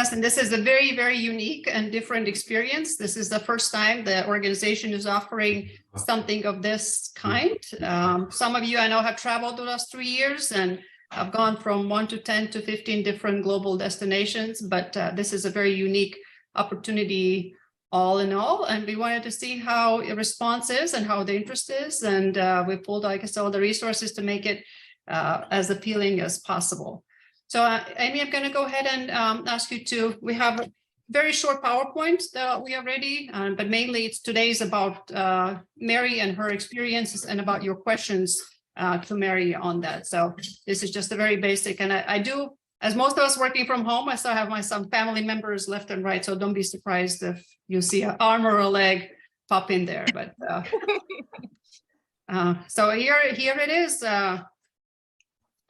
us. And this is a very, very unique and different experience. This is the first time the organization is offering something of this kind. Some of you I know have traveled the last 3 years and I've gone from 1 to 10 to 15 different global destinations, but this is a very unique opportunity all in all. And we wanted to see how the response is and how the interest is. And we pulled, like I said, all the resources to make it as appealing as possible. So Amy, I'm going to go ahead and ask you to, we have a very short PowerPoint that we are ready, but mainly today's about Mary and her experiences and about your questions to Mary on that. So this is just a very basic, and I do, as most of us working from home, I still have some family members left and right. So don't be surprised if you see an arm or a leg pop in there. But so here it is.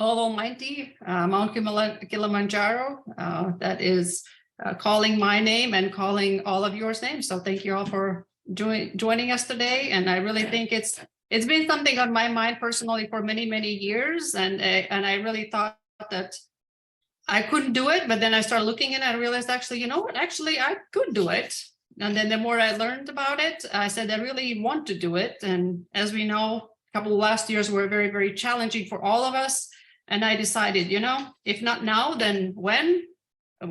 All Almighty, Mount Kilimanjaro, that is calling my name and calling all of yours names. So thank you all for joining us today. And I really think it's been something on my mind personally for many, many years. And I really thought that I couldn't do it, but then I started looking and I realized actually, you know what, actually I could do it. And then the more I learned about it, I said, I really want to do it. And as we know, a couple of last years were very, very challenging for all of us. And I decided, you know, if not now, then when?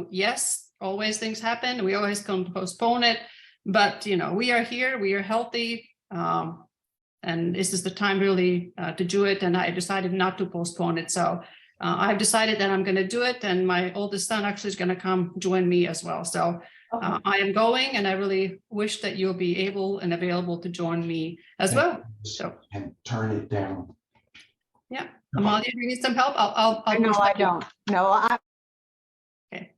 Yes, always things happen. We always can postpone it. But, you know, we are here, we are healthy. And this is the time really to do it. And I decided not to postpone it. So I've decided that I'm going to do it. And my oldest son actually is going to come join me as well. So I am going, and I really wish that you'll be able and available to join me as well. So and turn it down. Yeah. Amalia, do you need some help? I'll No, I don't. No, Okay.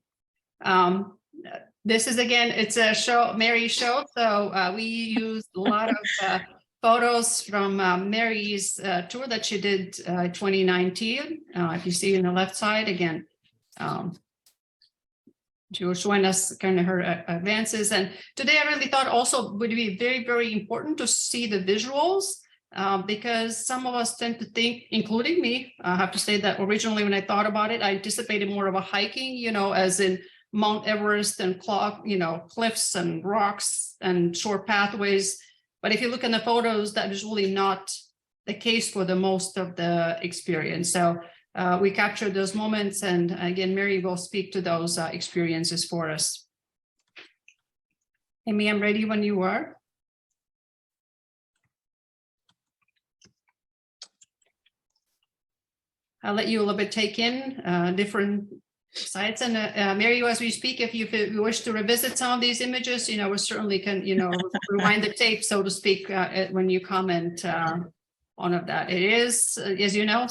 This is, again, it's a show, Mary's show. So we used a lot of photos from Mary's tour that she did 2019. If you see on the left side, again, she was showing us kind of her advances. And today I really thought also would be very, very important to see the visuals. Because some of us tend to think, including me, I have to say that originally when I thought about it, I anticipated more of a hiking, you know, as in Mount Everest and cliffs and rocks and short pathways. But if you look in the photos, that is really not the case for the most of the experience. So we captured those moments. And again, Mary will speak to those experiences for us. Amy, I'm ready when you are. I'll let you a little bit take in different sites. And Mary, as we speak, if you wish to revisit some of these images, you know, we certainly can, you know, rewind the tape, so to speak, when you comment on of that. It is, as you know,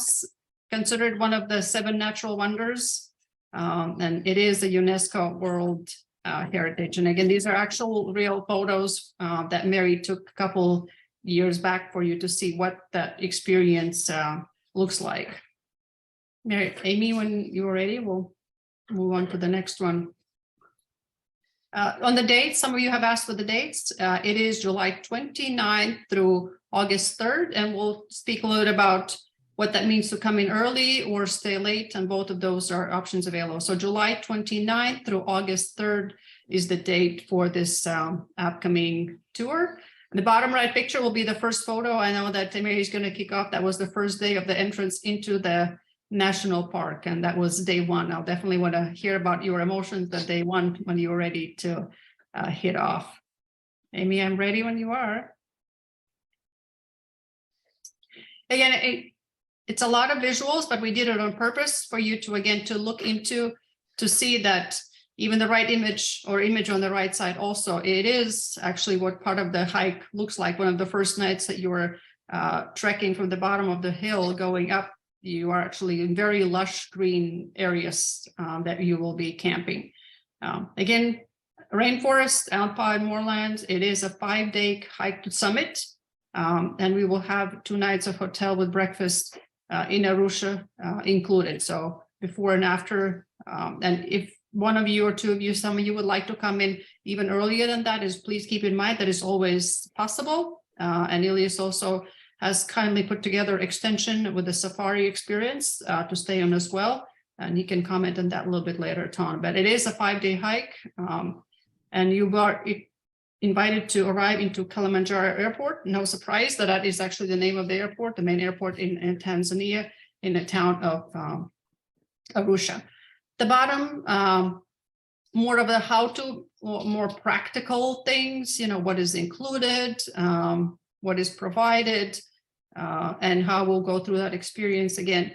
considered one of the 7 natural wonders, and it is a UNESCO World Heritage. And again, these are actual real photos that Mary took a couple years back for you to see what that experience looks like. Mary, Amy, when you're ready, we'll move on to the next one. On the dates, some of you have asked for the dates. It is July 29th through August 3rd, and we'll speak a little bit about what that means to come in early or stay late, and both of those are options available. So July 29th through August 3rd is the date for this upcoming tour. The bottom right picture will be the first photo. I know that Mary is going to kick off. That was the first day of the entrance into the national park, and that was day 1. I'll definitely want to hear about your emotions that day 1 when you're ready to hit off. Amy, I'm ready when you are. Again, it's a lot of visuals, but we did it on purpose for you to, again, to look into, to see that even the right image or image on the right side also, it is actually what part of the hike looks like. One of the first nights that you were trekking from the bottom of the hill going up, you are actually in very lush green areas that you will be camping. Again, rainforest, alpine moorlands. It is a 5-day hike to summit. And we will have 2 nights of hotel with breakfast in Arusha included. So before and after. And if one of you or 2 of you, some of you would like to come in even earlier than that, is please keep in mind that is always possible. And Ilias also has kindly put together extension with the safari experience to stay on as well. and he can comment on that a little bit later on. But it is a 5-day hike, and you are invited to arrive into Kilimanjaro Airport. No surprise that that is actually the name of the airport, the main airport in Tanzania, in the town of Arusha. The bottom, more of the how-to, more practical things, what is included, what is provided, and how we'll go through that experience again.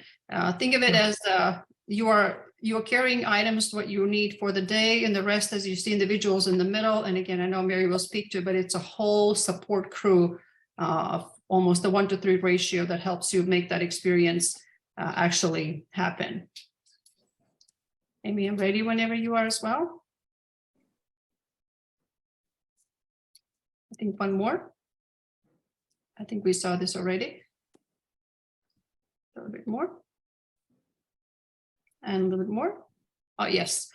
Think of it as you're carrying items, what you need for the day, and the rest, as you see, individuals in the middle. And again, I know Mary will speak to, but it's a whole support crew of almost a 1-to-3 ratio that helps you make that experience actually happen. Amy, I'm ready whenever you are as well. I think one more. I think we saw this already. A little bit more. And a little bit more. Oh, yes.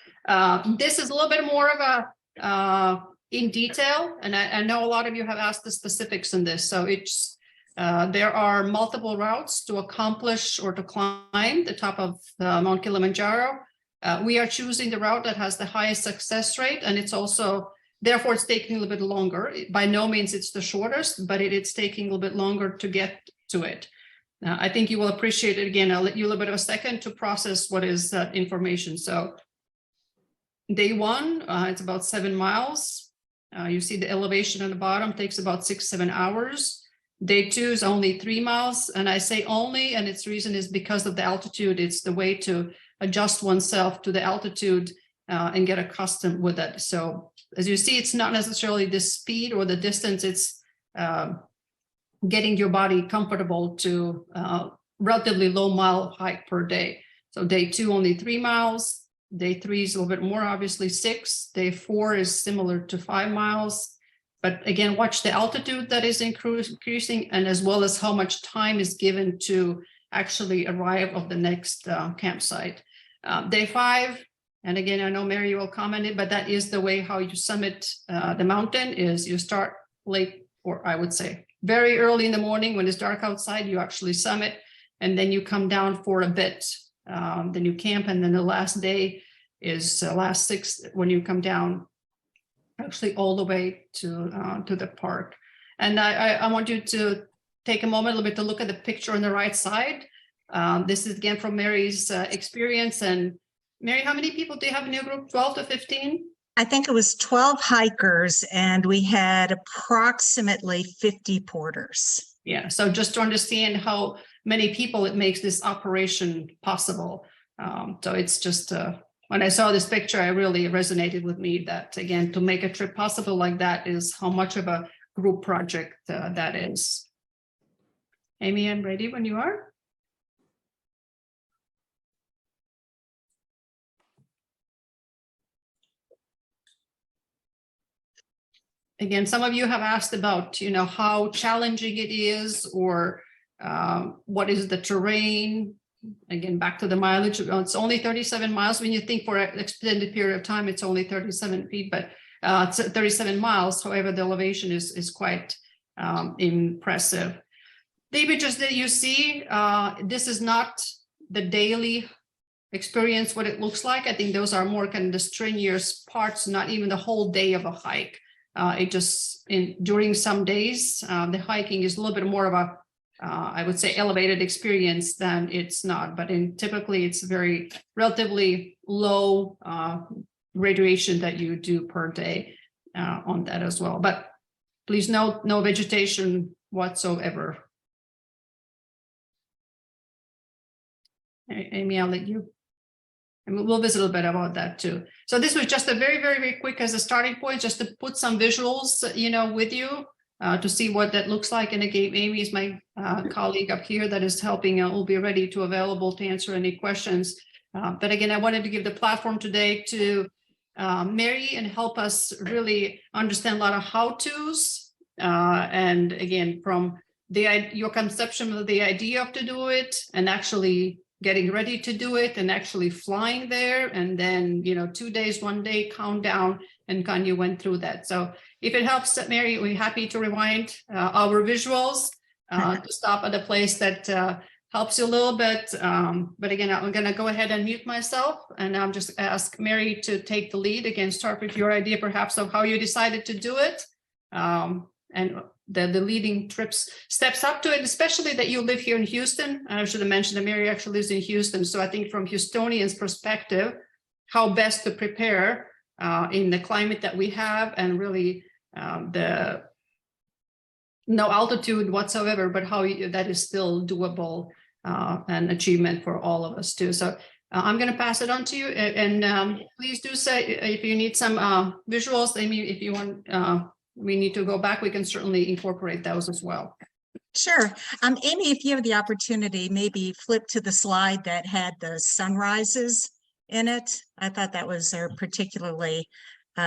This is a little bit more of a in detail. And I know a lot of you have asked the specifics in this. So it's there are multiple routes to accomplish or to climb the top of Mount Kilimanjaro. We are choosing the route that has the highest success rate, and it's also, therefore, it's taking a little bit longer. By no means it's the shortest, but it's taking a little bit longer to get to it. I think you will appreciate it. Again, I'll let you a little bit of a second to process what is that information. So day one, it's about 7 miles. You see the elevation at the bottom takes about 6-7 hours. Day 2 is only 3 miles. And I say only, and its reason is because of the altitude. It's the way to adjust oneself to the altitude and get accustomed with it. So as you see, it's not necessarily the speed or the distance, it's getting your body comfortable to relatively low mile hike per day. So day 2, only 3 miles. Day 3 is a little bit more, obviously 6. Day 4 is similar to 5 miles. But again, watch the altitude that is increasing, and as well as how much time is given to actually arrive at the next campsite. Day 5, and again, I know Mary will comment it, but that is the way how you summit the mountain is you start late, or I would say very early in the morning when it's dark outside, you actually summit, and then you come down for a bit. Then you camp, and then the last day is last 6 when you come down actually all the way to the park. And I want you to take a moment a little bit to look at the picture on the right side. This is again from Mary's experience. And Mary, how many people do you have in your group? 12 to 15? I think it was 12 hikers, and we had approximately 50 porters. Yeah, so just to understand how many people it makes this operation possible. So it's just, when I saw this picture, I really resonated with me that, again, to make a trip possible like that is how much of a group project that is. Amy, I'm ready when you are. Again, some of you have asked about, how challenging it is, or what is the terrain. Again, back to the mileage. It's only 37 miles. When you think for an extended period of time, it's only 37 feet, but it's 37 miles. However, the elevation is quite impressive. The images that you see, this is not the daily experience, what it looks like. I think those are more kind of the strenuous parts, not even the whole day of a hike. It just during some days, the hiking is a little bit more of a, I would say, elevated experience than it's not. But typically, it's very relatively low radiation that you do per day on that as well. But please note, no vegetation whatsoever. Amy, I'll let you. And we'll visit a little bit about that too. So this was just a very, very, very quick as a starting point, just to put some visuals, with you to see what that looks like. And again, Amy is my colleague up here that is helping. Will be ready to available to answer any questions. But again, I wanted to give the platform today to Mary and help us really understand a lot of how-tos. And again, from your conception of the idea of to do it and actually getting ready to do it and actually flying there, and then 2 days, 1 day countdown, and Kanye went through that. So if it helps, Mary, we're happy to rewind our visuals to stop at a place that helps you a little bit. But again, I'm going to go ahead and mute myself, and I'm just ask Mary to take the lead. Again, start with your idea perhaps of how you decided to do it, and the leading steps up to it, especially that you live here in Houston. I should have mentioned that Mary actually lives in Houston. So I think from Houstonians' perspective, how best to prepare in the climate that we have, and really the no altitude whatsoever, but how that is still doable and achievement for all of us too. So I'm going to pass it on to you, and please do say if you need some visuals. I mean, if you want, we need to go back, we can certainly incorporate those as well. Sure. Amy, if you have the opportunity, maybe flip to the slide that had the sunrises in it. I thought that was a particularly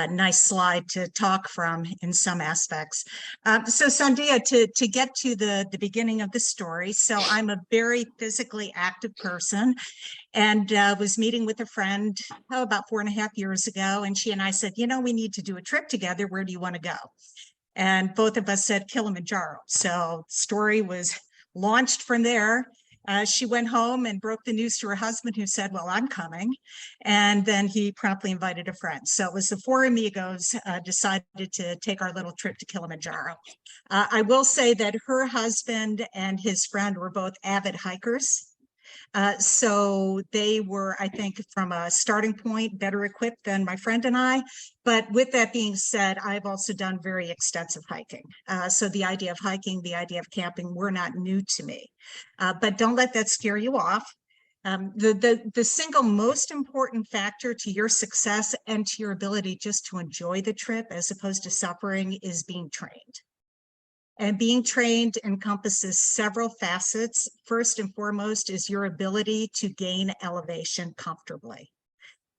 nice slide to talk from in some aspects. So Sandia, to get to the beginning of the story, so I'm a very physically active person, and was meeting with a friend about 4.5 years ago, and she and I said, you know, we need to do a trip together. Where do you want to go? And both of us said Kilimanjaro. So story was launched from there. She went home and broke the news to her husband, who said, well, I'm coming. And then he promptly invited a friend. So it was the four amigos decided to take our little trip to Kilimanjaro. I will say that her husband and his friend were both avid hikers. So they were, I think, from a starting point, better equipped than my friend and I. But with that being said, I've also done very extensive hiking. So the idea of hiking, the idea of camping were not new to me. But don't let that scare you off. The single most important factor to your success and to your ability just to enjoy the trip as opposed to suffering is being trained. And being trained encompasses several facets. First and foremost is your ability to gain elevation comfortably.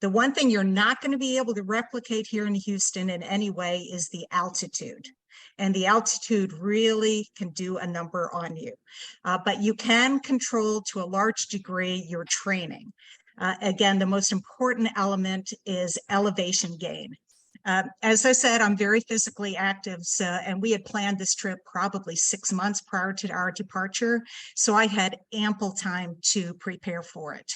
The one thing you're not going to be able to replicate here in Houston in any way is the altitude. And the altitude really can do a number on you. But you can control to a large degree your training. Again, the most important element is elevation gain. As I said, I'm very physically active, and we had planned this trip probably 6 months prior to our departure, so I had ample time to prepare for it.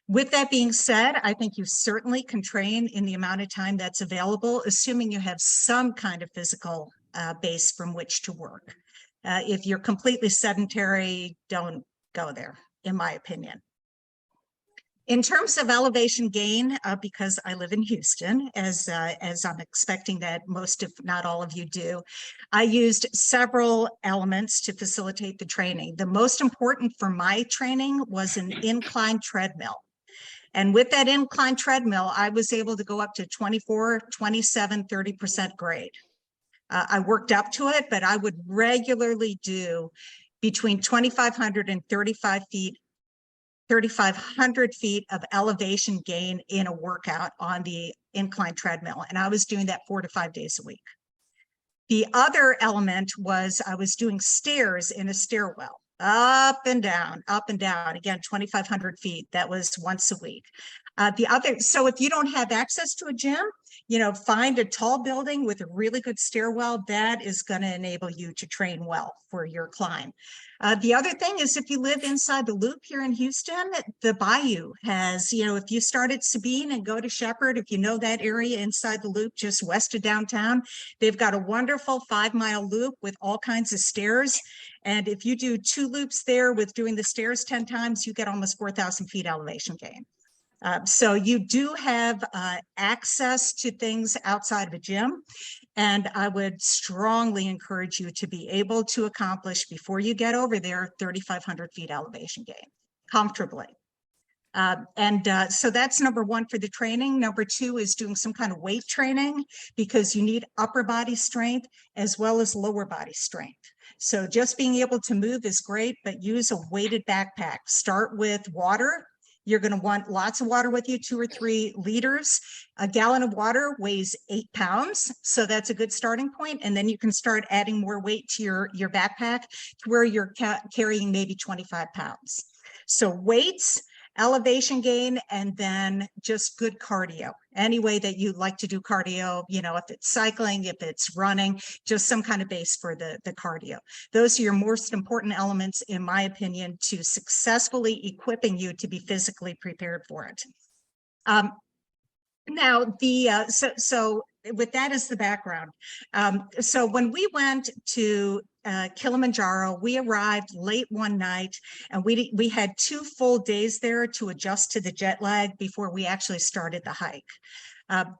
With that being said, I think you certainly can train in the amount of time that's available, assuming you have some kind of physical base from which to work. If you're completely sedentary, don't go there, in my opinion. In terms of elevation gain, because I live in Houston, as I'm expecting that most, if not all of you do, I used several elements to facilitate the training. The most important for my training was an incline treadmill. And with that incline treadmill, I was able to go up to 24, 27, 30% grade. I worked up to it, but I would regularly do between 2,500 and 3,500 feet of elevation gain in a workout on the incline treadmill. And I was doing that 4 to 5 days a week. The other element was I was doing stairs in a stairwell, up and down, again, 2,500 feet. That was once a week. So if you don't have access to a gym, find a tall building with a really good stairwell. That is going to enable you to train well for your climb. The other thing is, if you live inside the loop here in Houston, the Bayou has, if you start at Sabine and go to Shepherd, if you know that area inside the loop just west of downtown, they've got a wonderful 5-mile loop with all kinds of stairs. And if you do 2 loops there with doing the stairs 10 times, you get almost 4,000 feet elevation gain. So you do have access to things outside of a gym, and I would strongly encourage you to be able to accomplish, before you get over there, 3,500 feet elevation gain comfortably. So that's number 1 for the training. Number 2 is doing some kind of weight training, because you need upper body strength as well as lower body strength. So just being able to move is great, but use a weighted backpack. Start with water. You're going to want lots of water with you, 2 or 3 liters. A gallon of water weighs 8 pounds. So that's a good starting point. And then you can start adding more weight to your backpack to where you're carrying maybe 25 pounds. So weights, elevation gain, and then just good cardio. Any way that you like to do cardio, you know, if it's cycling, if it's running, just some kind of base for the cardio. Those are your most important elements, in my opinion, to successfully equipping you to be physically prepared for it. Now, so with that as the background, so when we went to Kilimanjaro, we arrived late one night, and we had 2 full days there to adjust to the jet lag before we actually started the hike.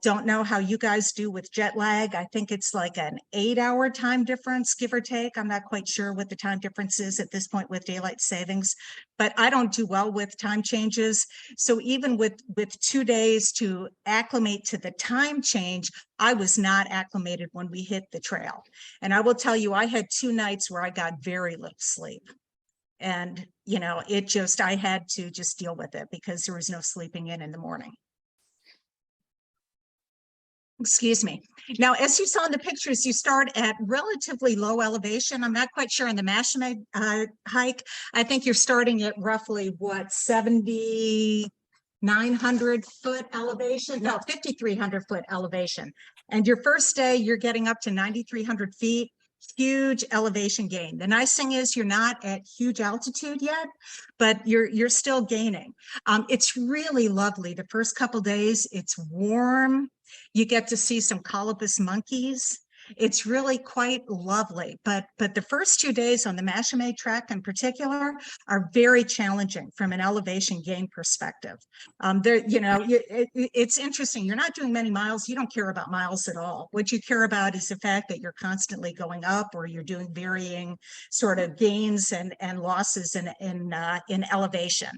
Don't know how you guys do with jet lag. I think it's like an 8-hour time difference, give or take. I'm not quite sure what the time difference is at this point with daylight savings, but I don't do well with time changes. So even with 2 days to acclimate to the time change, I was not acclimated when we hit the trail. And I will tell you, I had 2 nights where I got very little sleep. And, you know, I had to just deal with it because there was no sleeping in the morning. Excuse me. Now, as you saw in the pictures, you start at relatively low elevation. I'm not quite sure on the Mashame hike. I think you're starting at roughly, what, 7,900 foot elevation? No, 5,300 foot elevation. And your first day, you're getting up to 9,300 feet. Huge elevation gain. The nice thing is you're not at huge altitude yet, but you're still gaining. It's really lovely. The first couple days, it's warm. You get to see some colobus monkeys. It's really quite lovely, but the first 2 days on the Mashame track in particular are very challenging from an elevation gain perspective. It's interesting. You're not doing many miles. You don't care about miles at all. What you care about is the fact that you're constantly going up, or you're doing varying sort of gains and losses in elevation.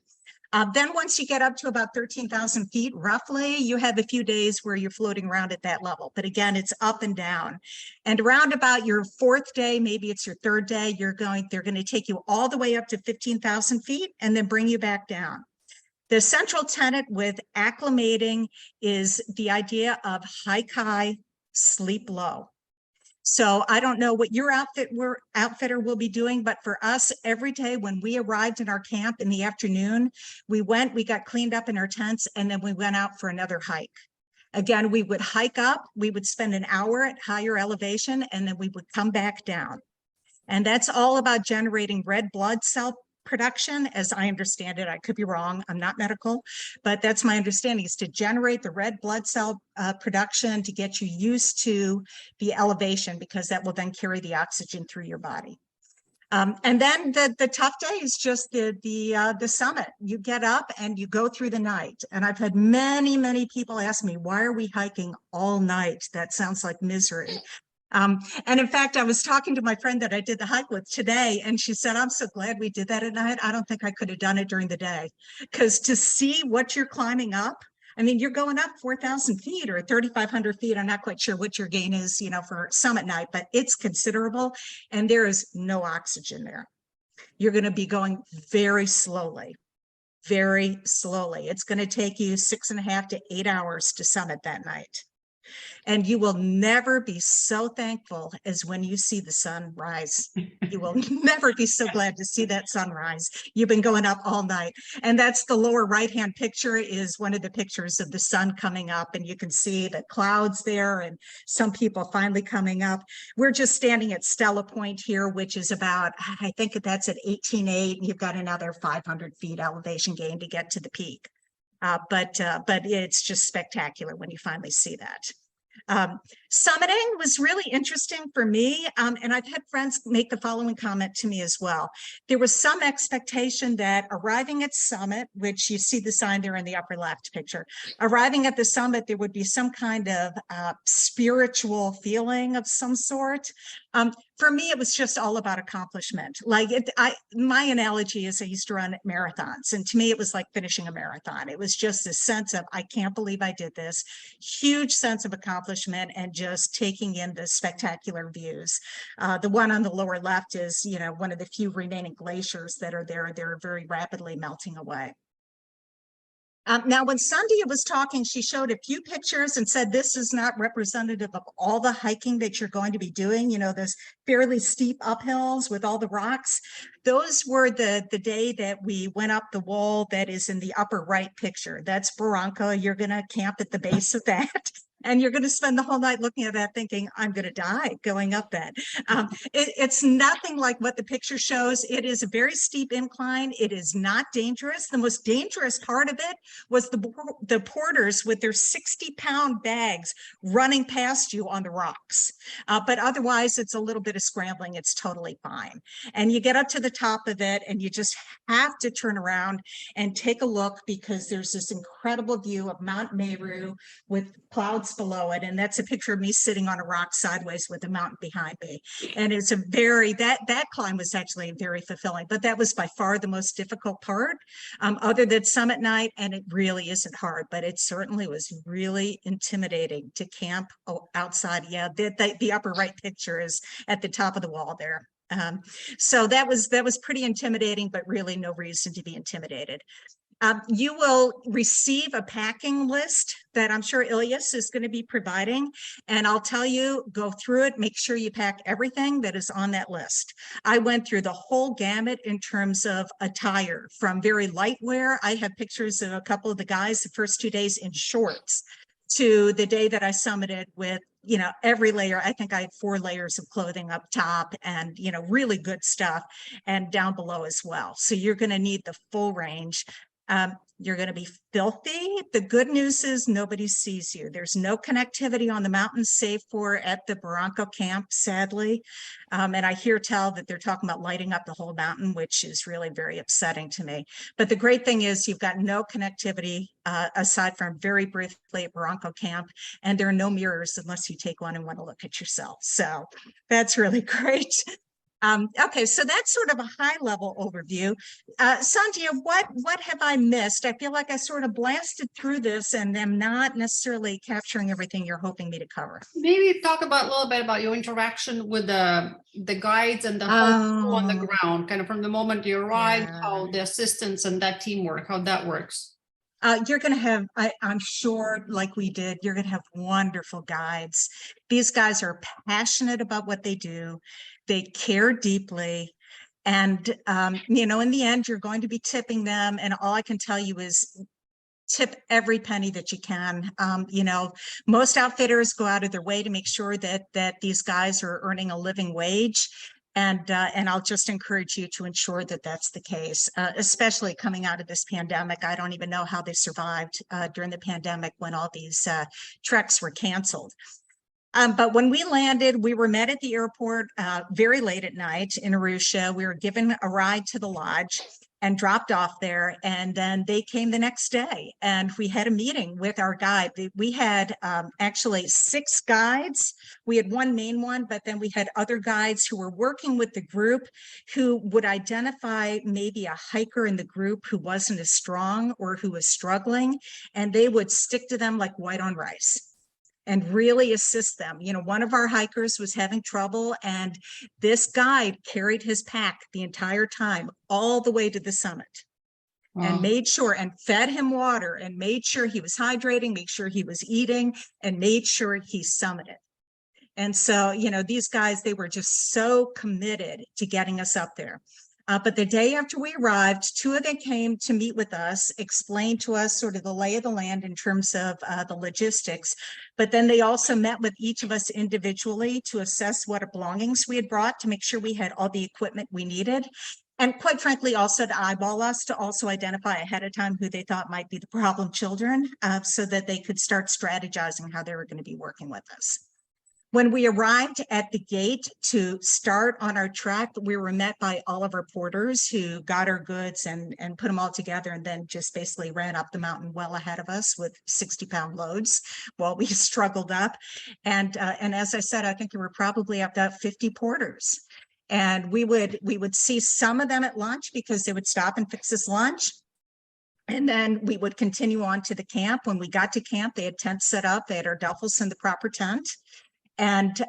Then once you get up to about 13,000 feet, roughly, you have a few days where you're floating around at that level. But again, it's up and down. And around about your 4th day, maybe it's your 3rd day, they're going to take you all the way up to 15,000 feet and then bring you back down. The central tenet with acclimating is the idea of hike high, sleep low. So I don't know what your outfitter will be doing, but for us, every day when we arrived in our camp in the afternoon, we got cleaned up in our tents, and then we went out for another hike. Again, we would hike up, we would spend an hour at higher elevation, and then we would come back down. And that's all about generating red blood cell production, as I understand it. I could be wrong, I'm not medical, but that's my understanding, is to generate the red blood cell production to get you used to the elevation, because that will then carry the oxygen through your body. And then the tough day is just the summit. You get up and you go through the night. And I've had many people ask me, why are we hiking all night? That sounds like misery. And in fact, I was talking to my friend that I did the hike with today, and she said, I'm so glad we did that at night. I don't think I could have done it during the day, because to see what you're climbing up, I mean, you're going up 4,000 feet or 3,500 feet. I'm not quite sure what your gain is, for summit night, but it's considerable, and there is no oxygen there. You're going to be going very slowly. Very slowly. It's going to take you 6.5 to 8 hours to summit that night. And you will never be so thankful as when you see the sun rise. You will never be so glad to see that sunrise. You've been going up all night. And that's the lower right-hand picture, is one of the pictures of the sun coming up. And you can see the clouds there and some people finally coming up. We're just standing at Stella Point here, which is about, I think that's at 18.8. And you've got another 500 feet elevation gain to get to the peak. But it's just spectacular when you finally see that. Summiting was really interesting for me, and I've had friends make the following comment to me as well. There was some expectation that arriving at summit, which you see the sign there in the upper left picture, arriving at the summit, there would be some kind of spiritual feeling of some sort. For me, it was just all about accomplishment. My analogy is I used to run marathons, and to me, it was like finishing a marathon. It was just this sense of, I can't believe I did this, huge sense of accomplishment, and just taking in the spectacular views. The one on the lower left is, one of the few remaining glaciers that are there. They're very rapidly melting away. Now, when Sandia was talking, she showed a few pictures and said this is not representative of all the hiking that you're going to be doing. You know, those fairly steep uphills with all the rocks. Those were the day that we went up the wall that is in the upper right picture. That's Barranca. You're going to camp at the base of that. And you're going to spend the whole night looking at that thinking, I'm going to die going up that. It's nothing like what the picture shows. It is a very steep incline. It is not dangerous. The most dangerous part of it was the porters with their 60-pound bags running past you on the rocks. But otherwise, it's a little bit of scrambling. It's totally fine. And you get up to the top of it and you just have to turn around and take a look because there's this incredible view of Mount Meru with clouds below it. And that's a picture of me sitting on a rock sideways with the mountain behind me. And it's a very, that climb was actually very fulfilling, but that was by far the most difficult part, other than summit night. And it really isn't hard, but it certainly was really intimidating to camp outside. Yeah, the upper right picture is at the top of the wall there. So that was pretty intimidating, but really no reason to be intimidated. You will receive a packing list that I'm sure Ilyas is going to be providing. And I'll tell you, go through it, make sure you pack everything that is on that list. I went through the whole gamut in terms of attire, from very light wear. I have pictures of a couple of the guys the first 2 days in shorts, to the day that I summited with, you know, every layer. I think I had 4 layers of clothing up top and, you know, really good stuff, and down below as well. So you're going to need the full range. You're going to be filthy. The good news is nobody sees you. There's no connectivity on the mountain save for at the Barranco camp, sadly. And I hear tell that they're talking about lighting up the whole mountain, which is really very upsetting to me. But the great thing is you've got no connectivity aside from very briefly at Barranco camp, and there are no mirrors unless you take one and want to look at yourself. So that's really great. Okay, so that's sort of a high level overview. Sandia, what have I missed? I feel like I sort of blasted through this and am not necessarily capturing everything you're hoping me to cover. Maybe talk about a little bit about your interaction with the guides and the whole crew on the ground, kind of from the moment you arrived, how the assistance and that teamwork, how that works. You're going to have, I'm sure, like we did, you're going to have wonderful guides. These guys are passionate about what they do. They care deeply. And, you know, in the end, you're going to be tipping them. And all I can tell you is tip every penny that you can. You know, most outfitters go out of their way to make sure that these guys are earning a living wage. And I'll just encourage you to ensure that that's the case, especially coming out of this pandemic. I don't even know how they survived during the pandemic when all these treks were canceled. But when we landed, we were met at the airport very late at night in Arusha. We were given a ride to the lodge and dropped off there. And then they came the next day and we had a meeting with our guide. We had actually 6 guides. We had one main one, but then we had other guides who were working with the group who would identify maybe a hiker in the group who wasn't as strong or who was struggling, and they would stick to them like white on rice and really assist them. You know, one of our hikers was having trouble, and this guide carried his pack the entire time, all the way to the summit. Wow. And made sure and fed him water and made sure he was hydrating, made sure he was eating, and made sure he summited. And so, you know, these guys, they were just so committed to getting us up there. But the day after we arrived, 2 of them came to meet with us, explained to us sort of the lay of the land in terms of the logistics. But then they also met with each of us individually to assess what belongings we had brought to make sure we had all the equipment we needed. And quite frankly, also to eyeball us, to also identify ahead of time who they thought might be the problem children, so that they could start strategizing how they were going to be working with us. When we arrived at the gate to start on our trek, we were met by all of our porters who got our goods and put them all together, and then just basically ran up the mountain well ahead of us with 60-pound loads while we struggled up. And as I said, I think there were probably about 50 porters. And we would see some of them at lunch because they would stop and fix us lunch. And then we would continue on to the camp. When we got to camp, they had tents set up. They had our duffels in the proper tent. And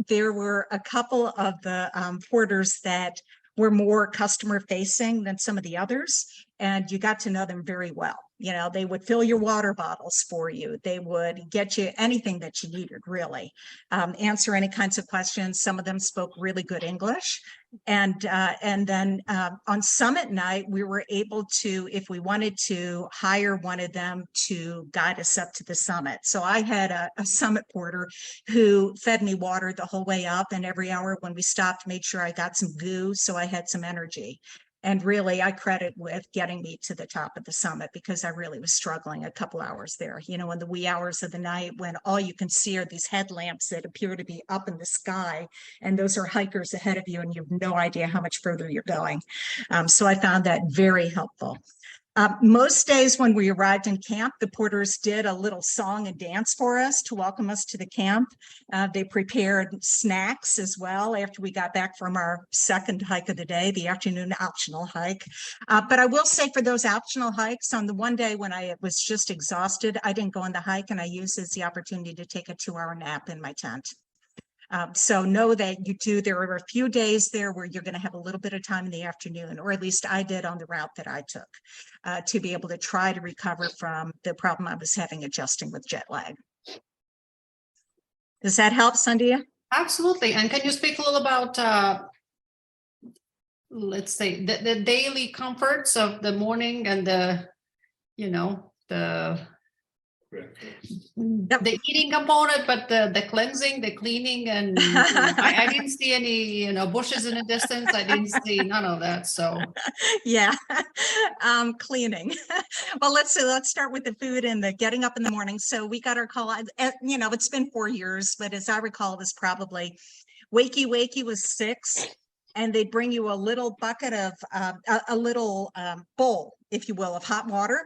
there were a couple of the porters that were more customer facing than some of the others, and you got to know them very well. You know, they would fill your water bottles for you. They would get you anything that you needed, really. Answer any kinds of questions. Some of them spoke really good English. And then on summit night, we were able to, if we wanted to, hire one of them to guide us up to the summit. So I had a summit porter who fed me water the whole way up, and every hour when we stopped, made sure I got some goo so I had some energy. And really, I credit with getting me to the top of the summit, because I really was struggling a couple hours there, you know, in the wee hours of the night when all you can see are these headlamps that appear to be up in the sky. And those are hikers ahead of you, and you have no idea how much further you're going. So I found that very helpful. Most days when we arrived in camp, the porters did a little song and dance for us to welcome us to the camp. They prepared snacks as well after we got back from our second hike of the day, the afternoon optional hike. But I will say, for those optional hikes, on the one day when I was just exhausted, I didn't go on the hike, and I used it as the opportunity to take a 2-hour nap in my tent. So know that there are a few days there where you're going to have a little bit of time in the afternoon, or at least I did on the route that I took, to be able to try to recover from the problem I was having adjusting with jet lag. Does that help, Sandhya? Absolutely. And can you speak a little about, let's say, the daily comforts of the morning and the eating component, but the cleansing, the cleaning, and I didn't see any bushes in the distance. I didn't see none of that. So yeah, cleaning. Well, let's start with the food and the getting up in the morning. So we got our call. It's been 4 years, but as I recall, it was probably wakey was 6. And they'd bring you a little bucket of a little bowl, if you will, of hot water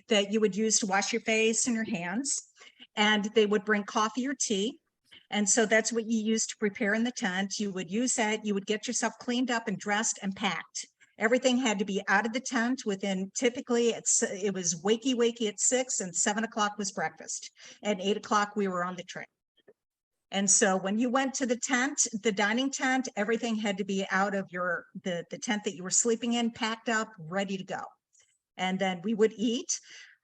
that you would use to wash your face and your hands. And they would bring coffee or tea. And so that's what you use to prepare in the tent. You would use that. You would get yourself cleaned up and dressed and packed. Everything had to be out of the tent within, typically it was wakey at 6, and 7 o'clock was breakfast. At 8 o'clock, we were on the train. And so when you went to the tent, the dining tent, everything had to be out of the tent that you were sleeping in, packed up, ready to go. And then we would eat.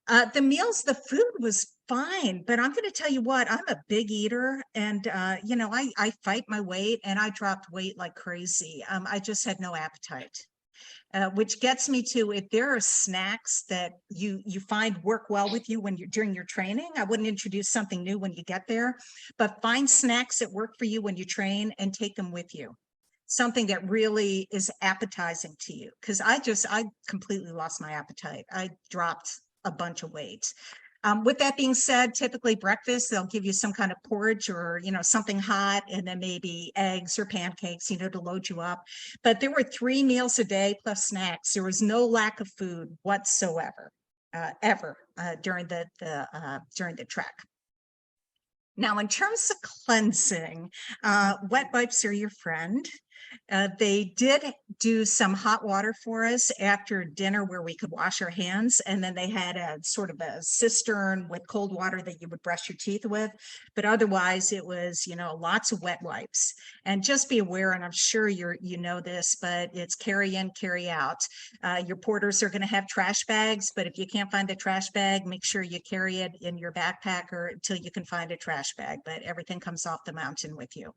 The meals, the food was fine, but I'm going to tell you what, I'm a big eater, and I fight my weight, and I dropped weight like crazy. I just had no appetite. Which gets me to, if there are snacks that you find work well with you during your training, I wouldn't introduce something new when you get there, but find snacks that work for you when you train and take them with you. Something that really is appetizing to you, because I completely lost my appetite. I dropped a bunch of weight. With that being said, typically breakfast, they'll give you some kind of porridge or, something hot, and then maybe eggs or pancakes, to load you up. But there were 3 meals a day plus snacks. There was no lack of food whatsoever, during the trek. Now, in terms of cleansing, wet wipes are your friend. They did do some hot water for us after dinner where we could wash our hands. And then they had a sort of a cistern with cold water that you would brush your teeth with. But otherwise, it was, lots of wet wipes. And just be aware, and I'm sure you know this, but it's carry in, carry out. Your porters are going to have trash bags, but if you can't find the trash bag, make sure you carry it in your backpack until you can find a trash bag. But everything comes off the mountain with you.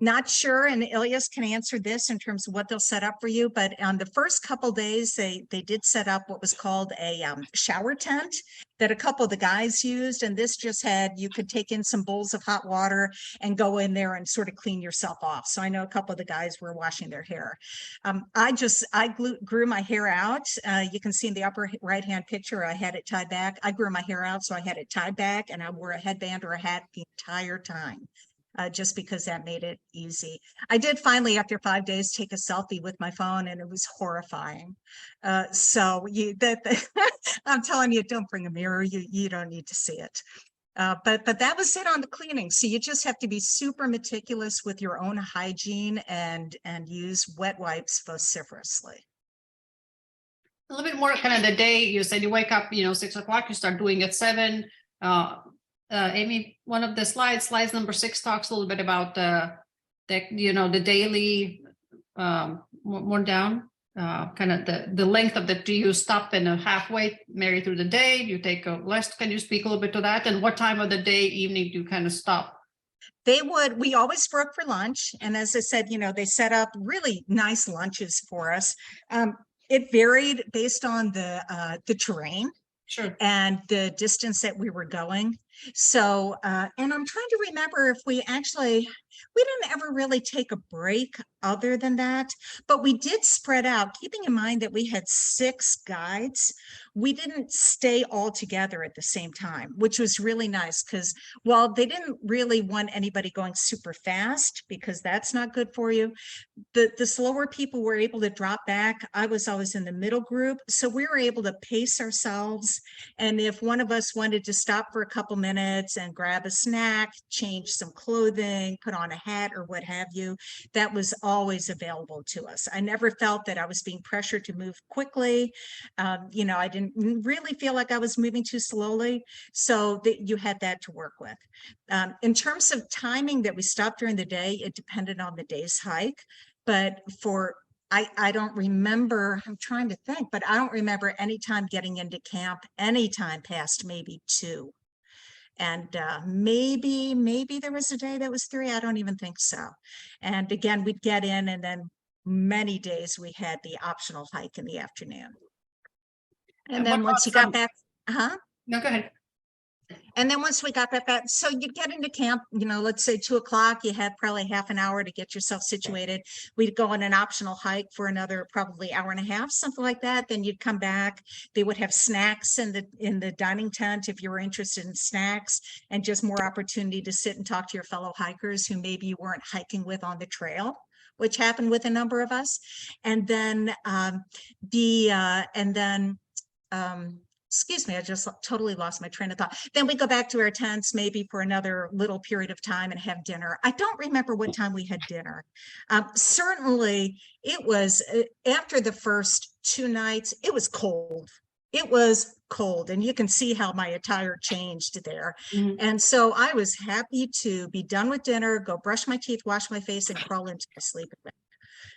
Not sure, and Ilyas can answer this in terms of what they'll set up for you, but on the first couple days, they did set up what was called a shower tent that a couple of the guys used, and this just you could take in some bowls of hot water and go in there and sort of clean yourself off. So I know a couple of the guys were washing their hair. I grew my hair out. You can see in the upper right-hand picture, I had it tied back. I grew my hair out, so I had it tied back, and I wore a headband or a hat the entire time. Just because that made it easy. I did finally, after 5 days, take a selfie with my phone, and it was horrifying. I'm telling you, don't bring a mirror. You don't need to see it. But that was it on the cleaning. So you just have to be super meticulous with your own hygiene and use wet wipes vociferously. A little bit more kind of the day. You said you wake up, 6 o'clock. You start doing at 7. Amy, one of the slides number 6 talks a little bit about the daily, more down. kind of the length of the, do you stop in a halfway, maybe through the day? Do you take a rest? Can you speak a little bit to that? And what time of the day, evening do you kind of stop? We always broke for lunch. And as I said, they set up really nice lunches for us. It varied based on the terrain Sure. and the distance that we were going. So, and I'm trying to remember if we didn't ever really take a break other than that, but we did spread out, keeping in mind that we had 6 guides. We didn't stay all together at the same time, which was really nice because while they didn't really want anybody going super fast because that's not good for you, the slower people were able to drop back. I was always in the middle group, so we were able to pace ourselves. And if one of us wanted to stop for a couple minutes and grab a snack, change some clothing, put on a hat or what have you, that was always available to us. I never felt that I was being pressured to move quickly. I didn't really feel like I was moving too slowly, so that you had that to work with. In terms of timing that we stopped during the day, it depended on the day's hike. But I don't remember, I'm trying to think, but I don't remember any time getting into camp, anytime past maybe 2. And maybe there was a day that was 3. I don't even think so. And again, we'd get in, and then many days we had the optional hike in the afternoon. And then once you got back, No, go ahead. And then once we got back, so you get into camp, let's say 2 o'clock, you had probably half an hour to get yourself situated. We'd go on an optional hike for another probably hour and a half, something like that. Then you'd come back. They would have snacks in the dining tent if you were interested in snacks, and just more opportunity to sit and talk to your fellow hikers who maybe you weren't hiking with on the trail, which happened with a number of us. And then excuse me, I just totally lost my train of thought. Then we go back to our tents maybe for another little period of time and have dinner. I don't remember what time we had dinner. Certainly it was after the first 2 nights, it was cold. It was cold, and you can see how my attire changed there. Mm-hmm. And so I was happy to be done with dinner, go brush my teeth, wash my face, and crawl into my sleeping bag.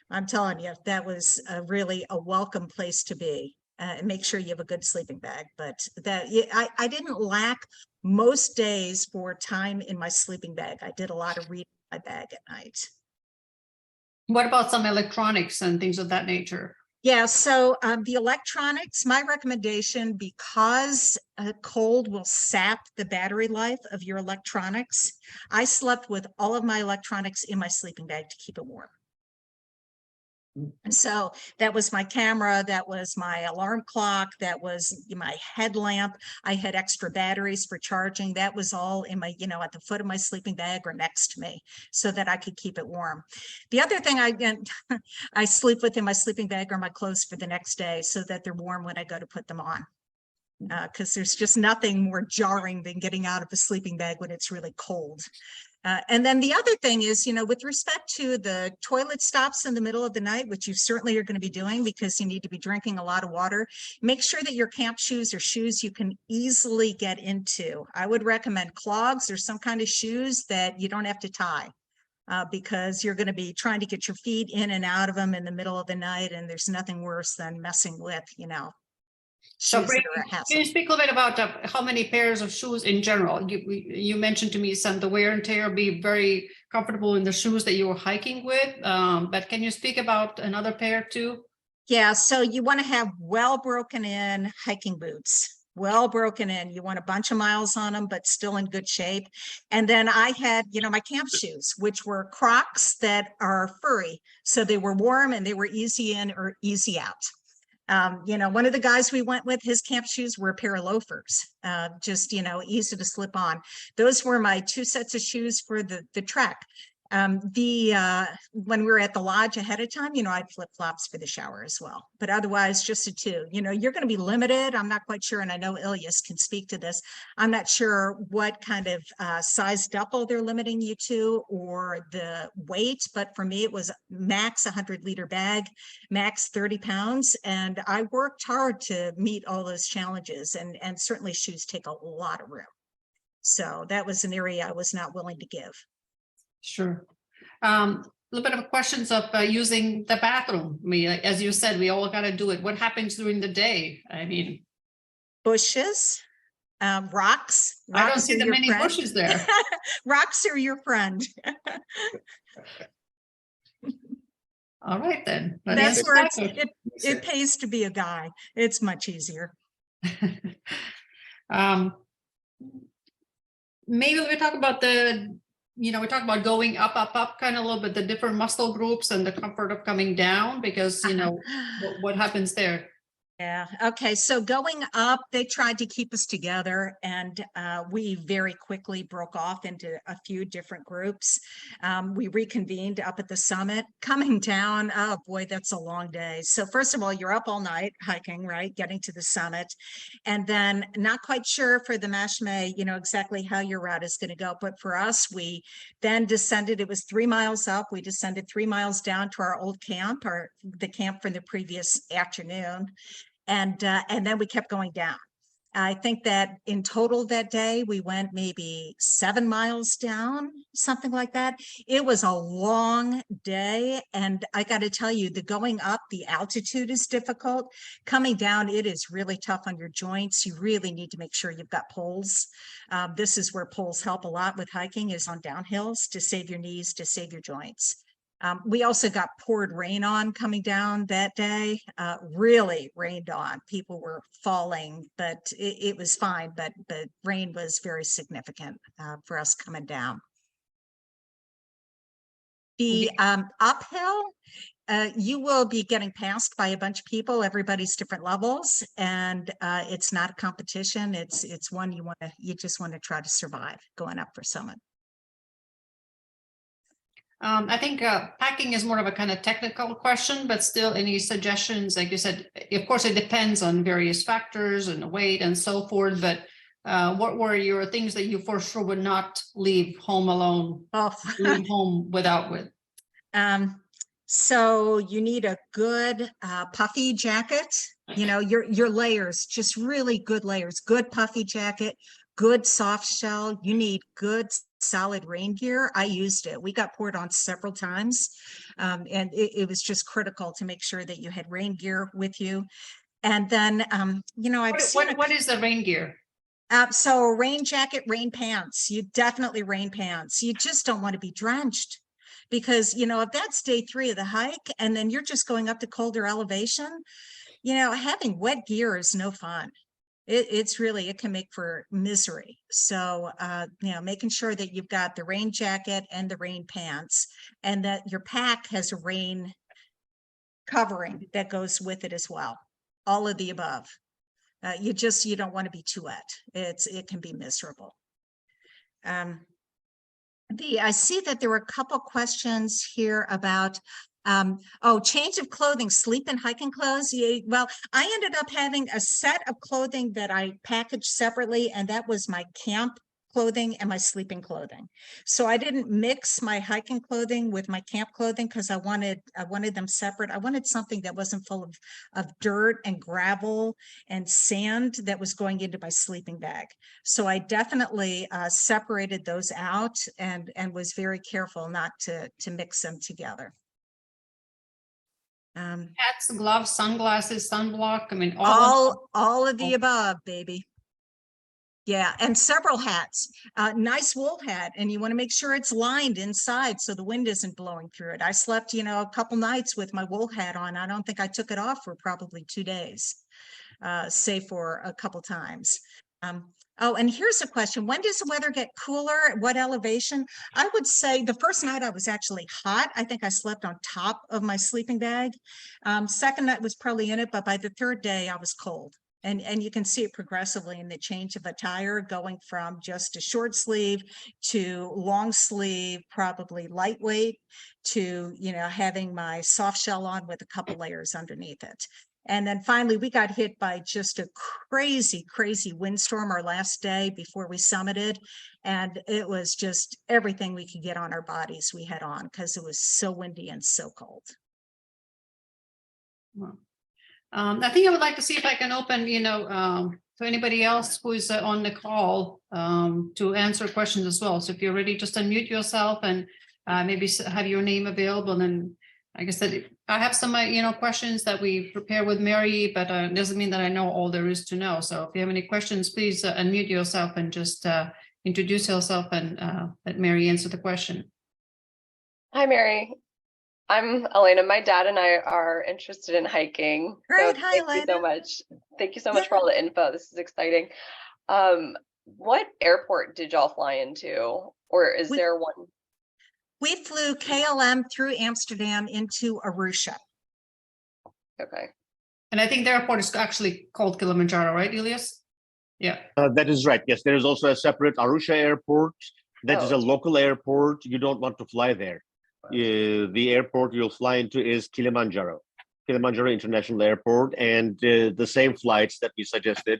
I'm telling you, that was really a welcome place to be. And make sure you have a good sleeping bag. But I didn't lack most days for time in my sleeping bag. I did a lot of reading in my bag at night. What about some electronics and things of that nature? Yeah, so the electronics, my recommendation, because cold will sap the battery life of your electronics, I slept with all of my electronics in my sleeping bag to keep it warm. And so that was my camera, that was my alarm clock, that was my headlamp. I had extra batteries for charging. That was all in my, at the foot of my sleeping bag or next to me so that I could keep it warm. The other thing I sleep with in my sleeping bag are my clothes for the next day so that they're warm when I go to put them on. Because there's just nothing more jarring than getting out of a sleeping bag when it's really cold. And then the other thing is, with respect to the toilet stops in the middle of the night, which you certainly are going to be doing because you need to be drinking a lot of water, make sure that your camp shoes are shoes you can easily get into. I would recommend clogs or some kind of shoes that you don't have to tie. Because you're going to be trying to get your feet in and out of them in the middle of the night, and there's nothing worse than messing with, So can you speak a little bit about how many pairs of shoes in general? You mentioned to me the wear and tear, be very comfortable in the shoes that you were hiking with, but can you speak about another pair too? Yeah, so you want to have well broken in hiking boots. Well broken in. You want a bunch of miles on them, but still in good shape. And then I had, my camp shoes, which were Crocs that are furry. So they were warm and they were easy in or easy out. One of the guys we went with, his camp shoes were a pair of loafers, just, easy to slip on. Those were my 2 sets of shoes for the trek. When we were at the lodge ahead of time, I had flip-flops for the shower as well, but otherwise just the 2. You're going to be limited. I'm not quite sure, and I know Ilyas can speak to this. I'm not sure what kind of size duffel they're limiting you to or the weight, but for me it was max 100-liter bag, max 30 pounds, and I worked hard to meet all those challenges, and certainly shoes take a lot of room. So that was an area I was not willing to give. Sure. little bit of questions of using the bathroom. I mean, like, as you said, we all got to do it. What happens during the day? I mean, Bushes, rocks. I don't Rocks see are that your many friend. bushes there. Rocks are your friend. All right, then. Let me That's answer where that question. it pays to be a guy. It's much easier. Um, maybe we talk about we talk about going up, up, up, kind of a little bit, the different muscle groups and the comfort of coming down, because, what happens there? Yeah. Okay. So going up, they tried to keep us together, and we very quickly broke off into a few different groups. We reconvened up at the summit. Coming down, oh boy, that's a long day. So first of all, you're up all night hiking, right? Getting to the summit, and then not quite sure for the Mashme, exactly how your route is going to go. But for us, we then descended. It was 3 miles up. We descended 3 miles down to our old camp, the camp from the previous afternoon. And then we kept going down. I think that in total that day, we went maybe 7 miles down, something like that. It was a long day. And I got to tell you, the going up, the altitude is difficult. Coming down, it is really tough on your joints. You really need to make sure you've got poles. This is where poles help a lot with hiking, is on downhills, to save your knees, to save your joints. We also got poured rain on coming down that day, really rained on. People were falling, but it was fine. But rain was very significant for us coming down. The uphill, you will be getting passed by a bunch of people, everybody's different levels, and it's not a competition. It's one you just want to try to survive going up for summit. I think packing is more of a kind of technical question, but still, any suggestions? Like you said, of course, it depends on various factors and the weight and so forth. But what were your things that you for sure would not leave home alone, leave home without with? So you need a good puffy jacket. Your layers, just really good layers. Good puffy jacket, good soft shell. You need good solid rain gear. I used it. We got poured on several times, and it was just critical to make sure that you had rain gear with you. And then, what is the rain gear? So a rain jacket, rain pants. You definitely rain pants. You just don't want to be drenched, because if that's day 3 of the hike and then you're just going up to colder elevation, having wet gear is no fun. It can make for misery. So, making sure that you've got the rain jacket and the rain pants, and that your pack has a rain covering that goes with it as well. All of the above. You don't want to be too wet. It can be miserable. I see that there were a couple questions here about change of clothing, sleep and hiking clothes. Yeah, well, I ended up having a set of clothing that I packaged separately, and that was my camp clothing and my sleeping clothing. So I didn't mix my hiking clothing with my camp clothing, because I wanted them separate. I wanted something that wasn't full of dirt and gravel and sand that was going into my sleeping bag. So I definitely separated those out and was very careful not to mix them together. Hats, gloves, sunglasses, sunblock. I mean, all of the above, baby. Yeah, and several hats. Nice wool hat, and you want to make sure it's lined inside so the wind isn't blowing through it. I slept, a couple nights with my wool hat on. I don't think I took it off for probably 2 days, save for a couple times. And here's a question. When does the weather get cooler? At what elevation? I would say the first night I was actually hot. I think I slept on top of my sleeping bag. Second night was probably in it, but by the third day I was cold. And you can see it progressively in the change of attire, going from just a short sleeve to long sleeve, probably lightweight, to, having my soft shell on with a couple layers underneath it. And then finally, we got hit by just a crazy, crazy windstorm our last day before we summited. And it was just everything we could get on our bodies we had on, because it was so windy and so cold. Wow. I think I would like to see if I can open, to anybody else who's on the call to answer questions as well. So if you're ready, just unmute yourself and maybe have your name available. And like I said, I have some, questions that we prepare with Mary, but it doesn't mean that I know all there is to know. So if you have any questions, please unmute yourself and just introduce yourself and let Mary answer the question. Hi, Mary. I'm Elena. My dad and I are interested in hiking. Great. So Hi, thank you so Elena. much. Thank you so much for all the info. This is exciting. What airport did y'all fly into, or is there one? We flew KLM through Amsterdam into Arusha. Okay. And I think the airport is actually called Kilimanjaro, right, Elias? Yeah. That is right. Yes, there is also a separate Arusha airport. That is a local airport. You don't want to fly there. The airport you'll fly into is Kilimanjaro International Airport, and the same flights that we suggested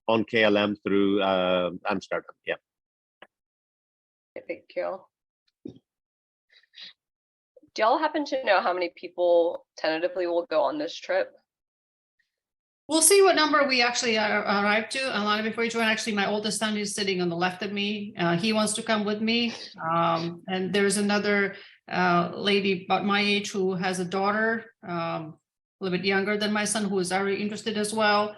on KLM through Amsterdam. Yeah. Thank you. Do y'all happen to know how many people tentatively will go on this trip? We'll see what number we actually arrive to. Alana, before you join, actually, my oldest son is sitting on the left of me. He wants to come with me. And there's another lady about my age who has a daughter, a little bit younger than my son, who is already interested as well.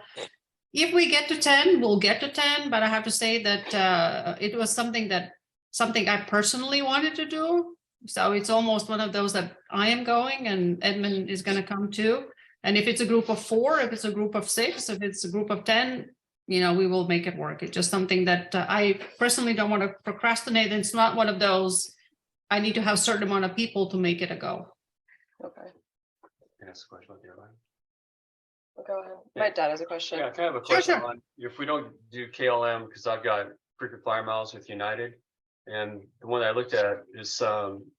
If we get to 10, we'll get to 10. But I have to say that it was something I personally wanted to do. So it's almost one of those that I am going and Edmund is going to come too. And if it's a group of 4, if it's a group of 6, if it's a group of 10, we will make it work. It's just something that I personally don't want to procrastinate. It's not one of those, I need to have a certain amount of people to make it a go. Okay. Can I ask a question about the airline? Go ahead. My dad has a question. Yeah, I kind of have a question Sure. on if we don't do KLM, because I've got frequent flyer miles with United. And the one I looked at is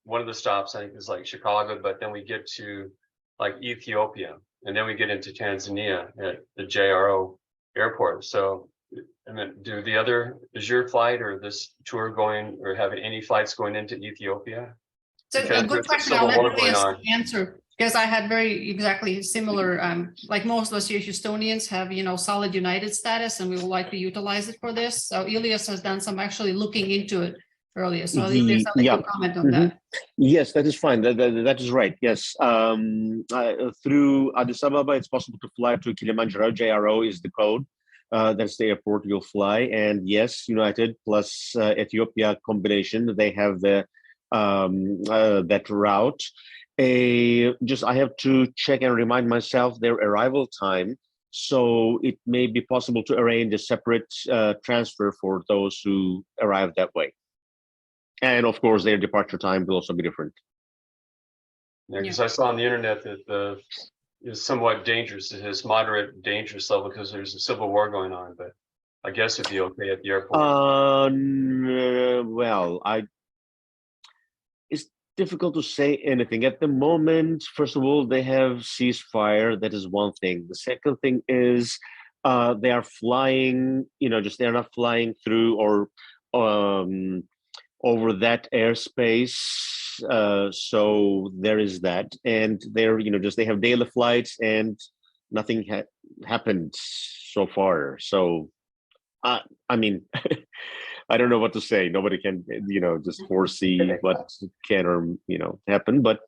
one of the stops, I think, is like Chicago, but then we get to like Ethiopia, and then we get into Tanzania at the JRO airport. So, and then is your flight or this tour going or having any flights going into Ethiopia? So Because a good there's a question. civil I'll let war going Elias on. answer, because I had very exactly similar, like most of us here Houstonians have, solid United status, and we would like to utilize it for this. So Elias has done some actually looking into it earlier. So Elias, I'll let you comment on that. Yes, that is fine. That is right. Yes. Through Addis Ababa, it's possible to fly to Kilimanjaro. JRO is the code. That's the airport you'll fly. And yes, United plus Ethiopia combination, they have the that route. I have to check and remind myself their arrival time. So it may be possible to arrange a separate transfer for those who arrive that way. And of course, their departure time will also be different. Yeah, because I saw on the internet that is somewhat dangerous. It has moderate dangerous level because there's a civil war going on. But I guess it'd be okay at the airport. Well, it's difficult to say anything at the moment. First of all, they have ceasefire. That is one thing. The second thing is they are flying. They're not flying through or over that airspace. So there is that, and they're they have daily flights, and nothing happened so far. So I mean, I don't know what to say. Nobody can just foresee what can or happen, but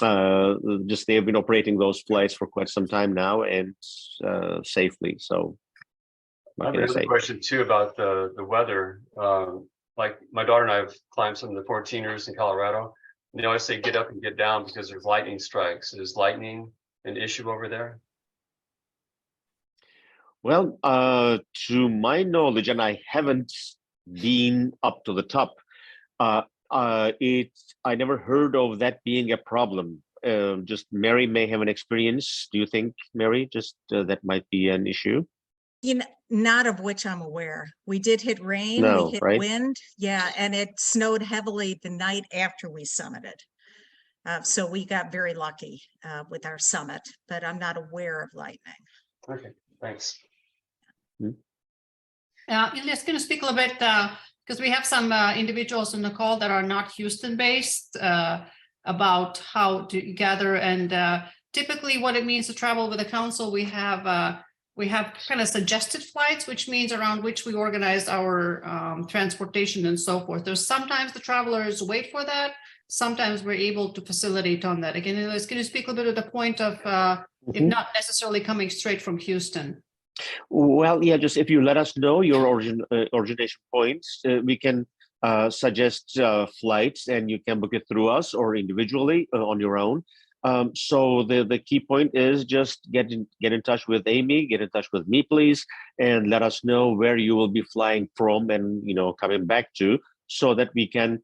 they have been operating those flights for quite some time now, and safely. So I have another question too about the weather. Like my daughter and I have climbed some of the 14ers in Colorado. And they always say get up and get down because there's lightning strikes. Is lightning an issue over there? Well, to my knowledge, and I haven't been up to the top, I never heard of that being a problem. Just Mary may have an experience. Do you think, Mary, that might be an issue? Not of which I'm aware. We did hit rain, we hit wind, and it snowed heavily the night after we summited. So we got very lucky with our summit, but I'm not aware of lightning. Okay, thanks. Elias, going to speak a little bit, because we have some individuals on the call that are not Houston-based, about how to gather and typically what it means to travel with the council. We have we have kind of suggested flights, which means around which we organize our transportation and so forth. There's sometimes the travelers wait for that. Sometimes we're able to facilitate on that. Again, can you speak a little bit of the point of if Mhm. not necessarily coming straight from Houston? Well, yeah, just if you let us know your origination points, we can suggest flights, and you can book it through us or individually on your own. So the key point is just get in touch with Amy, get in touch with me, please, and let us know where you will be flying from and coming back to, so that we can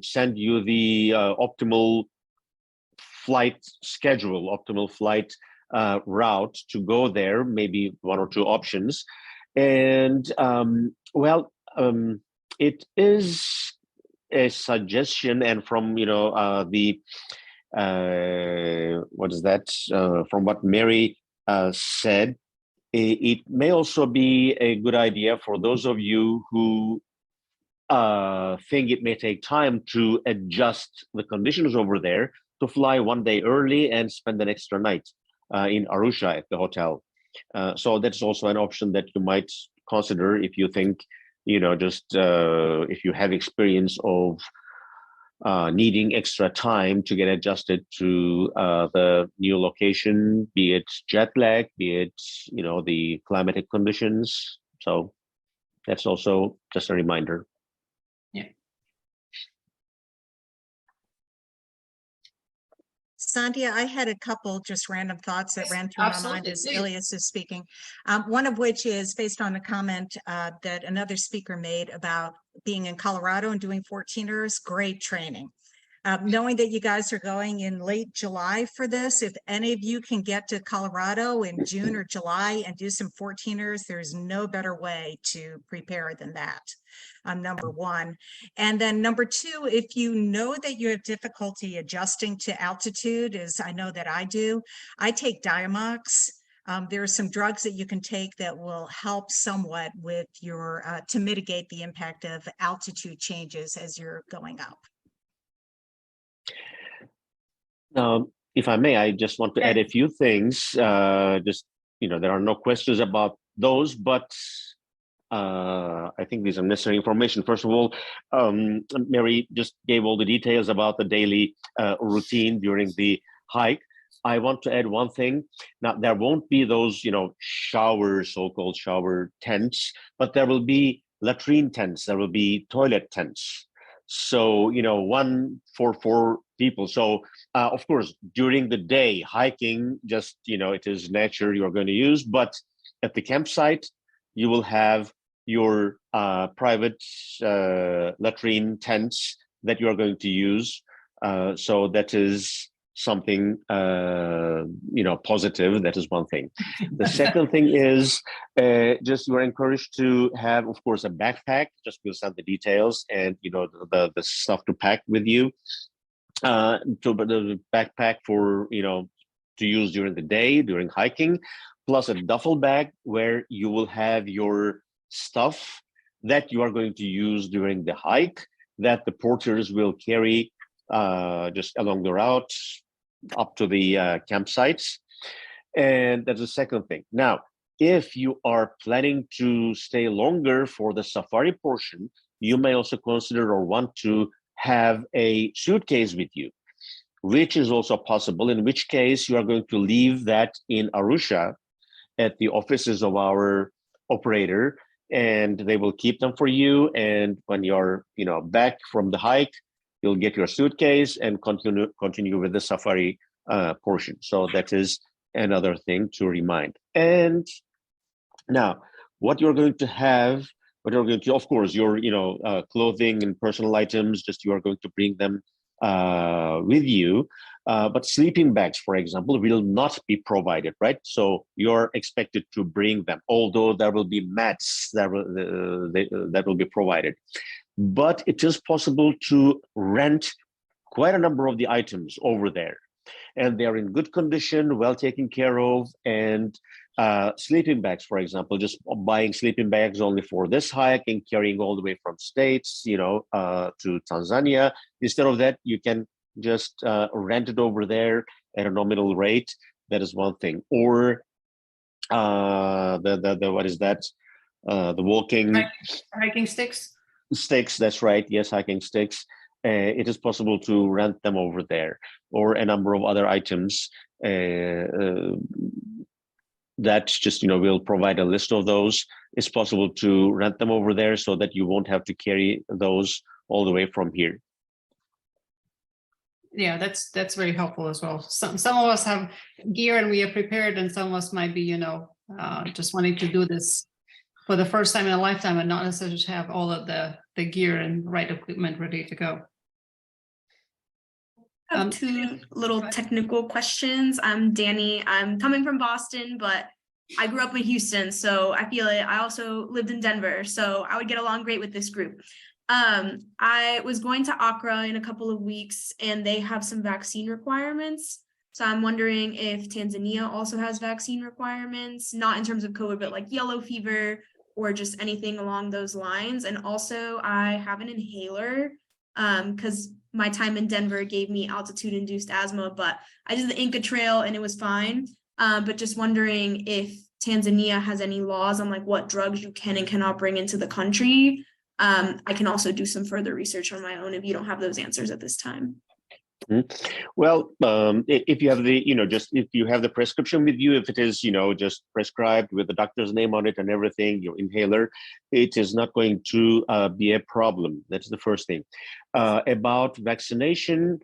send you the optimal flight schedule, optimal flight route to go there, maybe one or two options. And it is a suggestion, and from the what is that? From what Mary said, it may also be a good idea for those of you who think it may take time to adjust the conditions over there, to fly one day early and spend an extra night in Arusha at the hotel. So that's also an option that you might consider if you think, if you have experience of needing extra time to get adjusted to the new location, be it jet lag, be it the climatic conditions. So that's also just a reminder. Sandhya, I had a couple just random thoughts that Yes, ran through my mind absolutely, as please. Ilias is speaking. One of which is based on the comment that another speaker made about being in Colorado and doing 14ers, great training. Knowing that you guys are going in late July for this, if any of you can get to Colorado in June or July and do some 14ers, there's no better way to prepare than that. Number one. And then number two, if you know that you have difficulty adjusting to altitude, as I know that I do, I take Diamox. There are some drugs that you can take that will help somewhat with your, to mitigate the impact of altitude changes as you're going up. If I may, I just want to add a few things. There are no questions about those, but I think these are necessary information. First of all, Mary just gave all the details about the daily routine during the hike. I want to add one thing. Now, there won't be those, showers, so-called shower tents, but there will be latrine tents. There will be toilet tents. So, one for 4 people. So, of course, during the day, hiking, just, it is nature you're going to use. But at the campsite, you will have your private latrine tents that you're going to use. So that is something, positive. That is one thing. The second thing is just you're encouraged to have, of course, a backpack. Just we'll send the details and, the stuff to pack with you. The backpack for, to use during the day, during hiking, plus a duffel bag where you will have your stuff that you are going to use during the hike, that the porters will carry just along the route up to the campsites. And that's the second thing. Now, if you are planning to stay longer for the safari portion, you may also consider or want to have a suitcase with you, which is also possible, in which case you are going to leave that in Arusha at the offices of our operator, and they will keep them for you. And when you're, back from the hike, you'll get your suitcase and continue with the safari portion. So that is another thing to remind. And now, what you're going to have, of course, your clothing and personal items, just you are going to bring them with you. But sleeping bags, for example, will not be provided, right? So you're expected to bring them, although there will be mats that will be provided. But it is possible to rent quite a number of the items over there. And they're in good condition, well taken care of. And sleeping bags, for example, just buying sleeping bags only for this hike and carrying all the way from States, to Tanzania. Instead of that, you can just rent it over there at a nominal rate. That is one thing. Or the what is that? The walking Hiking sticks? sticks. That's right. Yes, hiking sticks. It is possible to rent them over there, or a number of other items. That just we'll provide a list of those. It's possible to rent them over there so that you won't have to carry those all the way from here. Yeah, that's very helpful as well. Some of us have gear and we are prepared, and some of us might be, just wanting to do this for the first time in a lifetime and not necessarily have all of the gear and right equipment ready to go. I have two little technical questions. I'm Danny. I'm coming from Boston, but I grew up in Houston, so I feel it. I also lived in Denver, so I would get along great with this group. I was going to Accra in a couple of weeks, and they have some vaccine requirements. So I'm wondering if Tanzania also has vaccine requirements, not in terms of COVID, but like yellow fever or just anything along those lines. And also I have an inhaler because my time in Denver gave me altitude-induced asthma, but I did the Inca Trail and it was fine. But just wondering if Tanzania has any laws on like what drugs you can and cannot bring into the country. I can also do some further research on my own if you don't have those answers at this time. Well, if you have if you have the prescription with you, if it is, just prescribed with the doctor's name on it and everything, your inhaler, it is not going to be a problem. That's the first thing. About vaccination,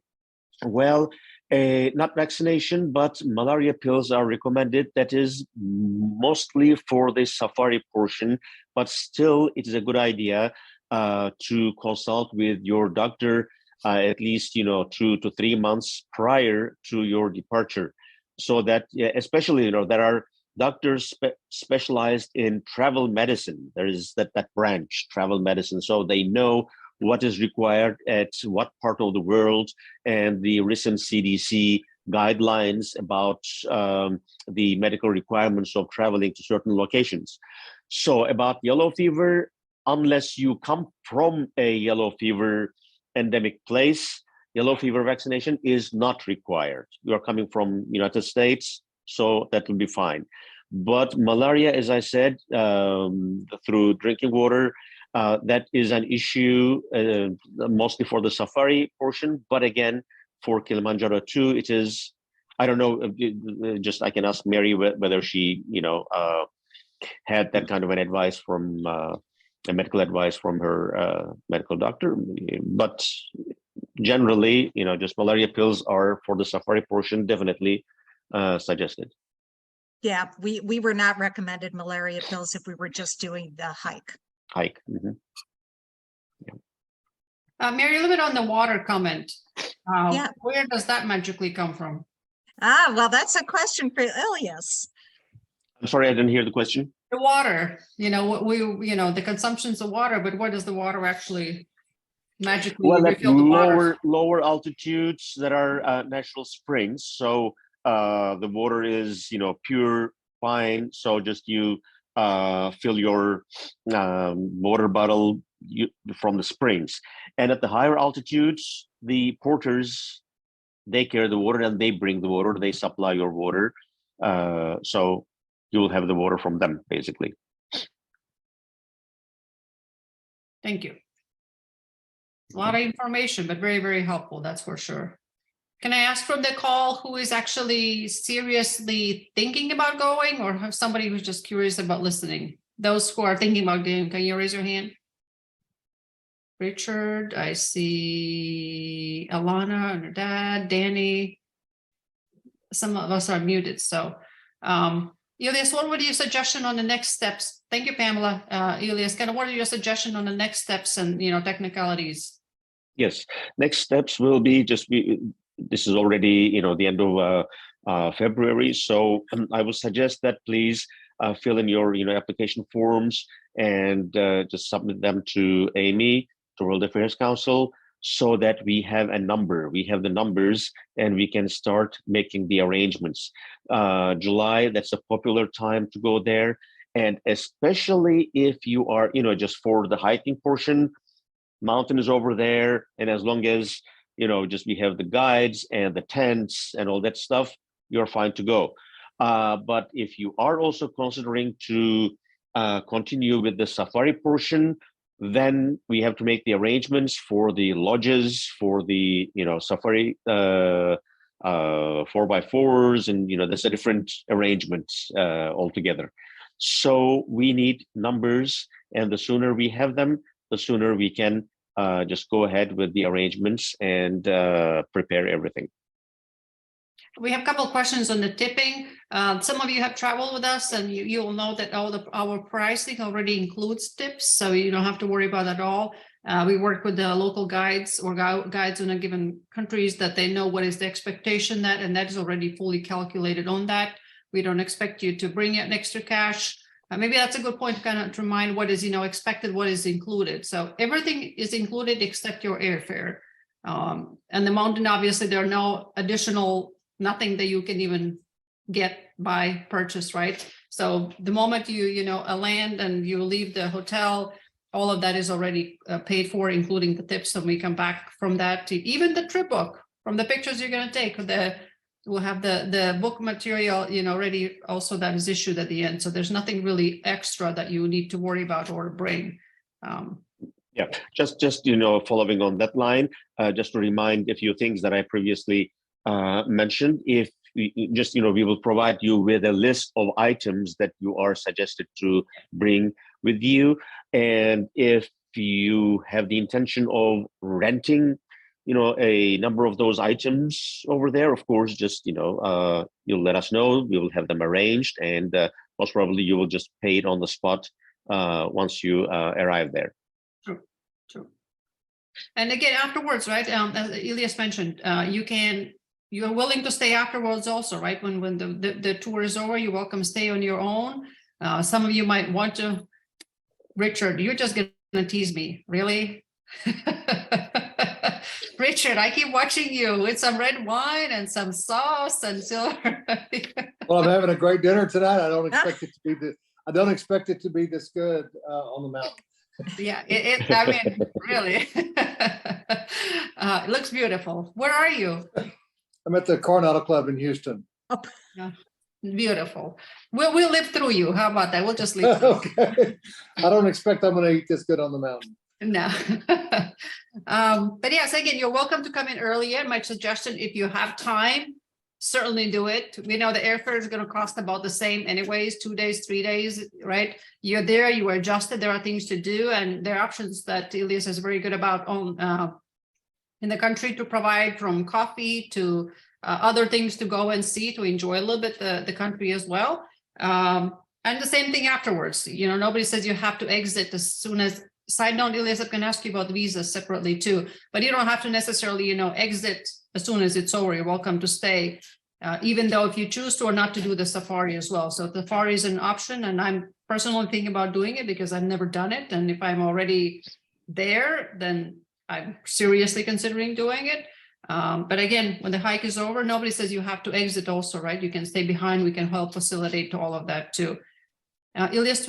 well, not vaccination, but malaria pills are recommended. That is mostly for the safari portion, but still it is a good idea to consult with your doctor at least 2 to 3 months prior to your departure, so that especially there are doctors specialized in travel medicine. There is that branch, travel medicine, so they know what is required at what part of the world, and the recent CDC guidelines about the medical requirements of traveling to certain locations. So about yellow fever, unless you come from a yellow fever endemic place, yellow fever vaccination is not required. You are coming from United States, so that will be fine. But malaria, as I said, through drinking water, that is an issue mostly for the safari portion. But again, for Kilimanjaro too, it is, I don't know, just I can ask Mary whether she, had that kind of an advice from a medical advice from her medical doctor. But generally, just malaria pills are for the safari portion definitely suggested. Yeah, we were not recommended malaria pills if we were just doing the hike. Mm-hmm. Mary, a little bit on the water comment. Yeah. Where does that magically come from? Well, that's a question for Ilyas. I'm sorry, I didn't hear the question. The water, the consumptions of water, but where does the water actually magically at refill the water? lower altitudes, there are natural springs, so the water is pure, fine. So just you fill your water bottle from the springs, and at the higher altitudes, the porters, they carry the water and they bring the water, they supply your water, so you will have the water from them basically. Thank you. A lot of information, but very, very helpful, that's for sure. Can I ask from the call who is actually seriously thinking about going, or have somebody who's just curious about listening? Those who are thinking about going, can you raise your hand? Richard, I see Alana and her dad, Danny. Some of us are muted, so Ilyas, what would your suggestion on the next steps? Thank you, Pamela. Ilyas, what are your suggestion on the next steps and technicalities? Yes, next steps will be this is already the end of February, so I would suggest that please fill in your application forms and just submit them to Amy, to World Affairs Council, so that we have a number. We have the numbers and we can start making the arrangements. July, that's a popular time to go there, and especially if you are just for the hiking portion, mountain is over there, and as long as just we have the guides and the tents and all that stuff, you're fine to go. But if you are also considering to continue with the safari portion, then we have to make the arrangements for the lodges, for the safari 4x4s, and there's a different arrangements altogether. So we need numbers, and the sooner we have them, the sooner we can just go ahead with the arrangements and prepare everything. We have a couple of questions on the tipping. Some of you have traveled with us, and you will know that our pricing already includes tips, so you don't have to worry about that at all. We work with the local guides or guides in a given countries that they know what is the expectation and that is already fully calculated on that. We don't expect you to bring in extra cash. Maybe that's a good point to kind of remind what is expected, what is included. So everything is included except your airfare. And the mountain, obviously, there are no additional, nothing that you can even get by purchase, right? So the moment you land and you leave the hotel, all of that is already paid for, including the tips. So we come back from that to even the trip book, from the pictures you're going to take. We'll have the book material, ready. Also, that is issued at the end. So there's nothing really extra that you need to worry about or bring. Yeah, just following on that line, just to remind a few things that I previously mentioned. If we will provide you with a list of items that you are suggested to bring with you, and if you have the intention of renting a number of those items over there, of course, just you'll let us know. We will have them arranged, and most probably you will just pay it on the spot once you arrive there. True. And again, afterwards, right? As Elias mentioned, you're willing to stay afterwards also, right? When the tour is over, you're welcome to stay on your own. Some of you might want to. Richard, you're just gonna tease me, really? Richard, I keep watching you with some red wine and some sauce and silver. Well, I'm having a great dinner tonight. I don't expect it to be this good on the mountain. Yeah, I mean, really. It looks beautiful. Where are you? I'm at the Coronado Club in Houston. Yeah, beautiful. We'll live through you. How about that? We'll just live through. Okay. I don't expect I'm going to eat this good on the mountain. No. But yes, again, you're welcome to come in earlier. My suggestion, if you have time, certainly do it. We know the airfare is going to cost about the same anyways, 2 days, 3 days, right? You're there, you are adjusted, there are things to do, and there are options that Elias is very good about in the country to provide, from coffee to other things to go and see, to enjoy a little bit the country as well. And the same thing afterwards. Nobody says you have to exit as soon as. Side note, Elias, I can ask you about visas separately too, but you don't have to necessarily, exit as soon as it's over. You're welcome to stay, even though if you choose to or not to do the safari as well. So the safari is an option, and I'm personally thinking about doing it because I've never done it. And if I'm already there, then I'm seriously considering doing it. But again, when the hike is over, nobody says you have to exit also, right? You can stay behind. We can help facilitate all of that too. Elias,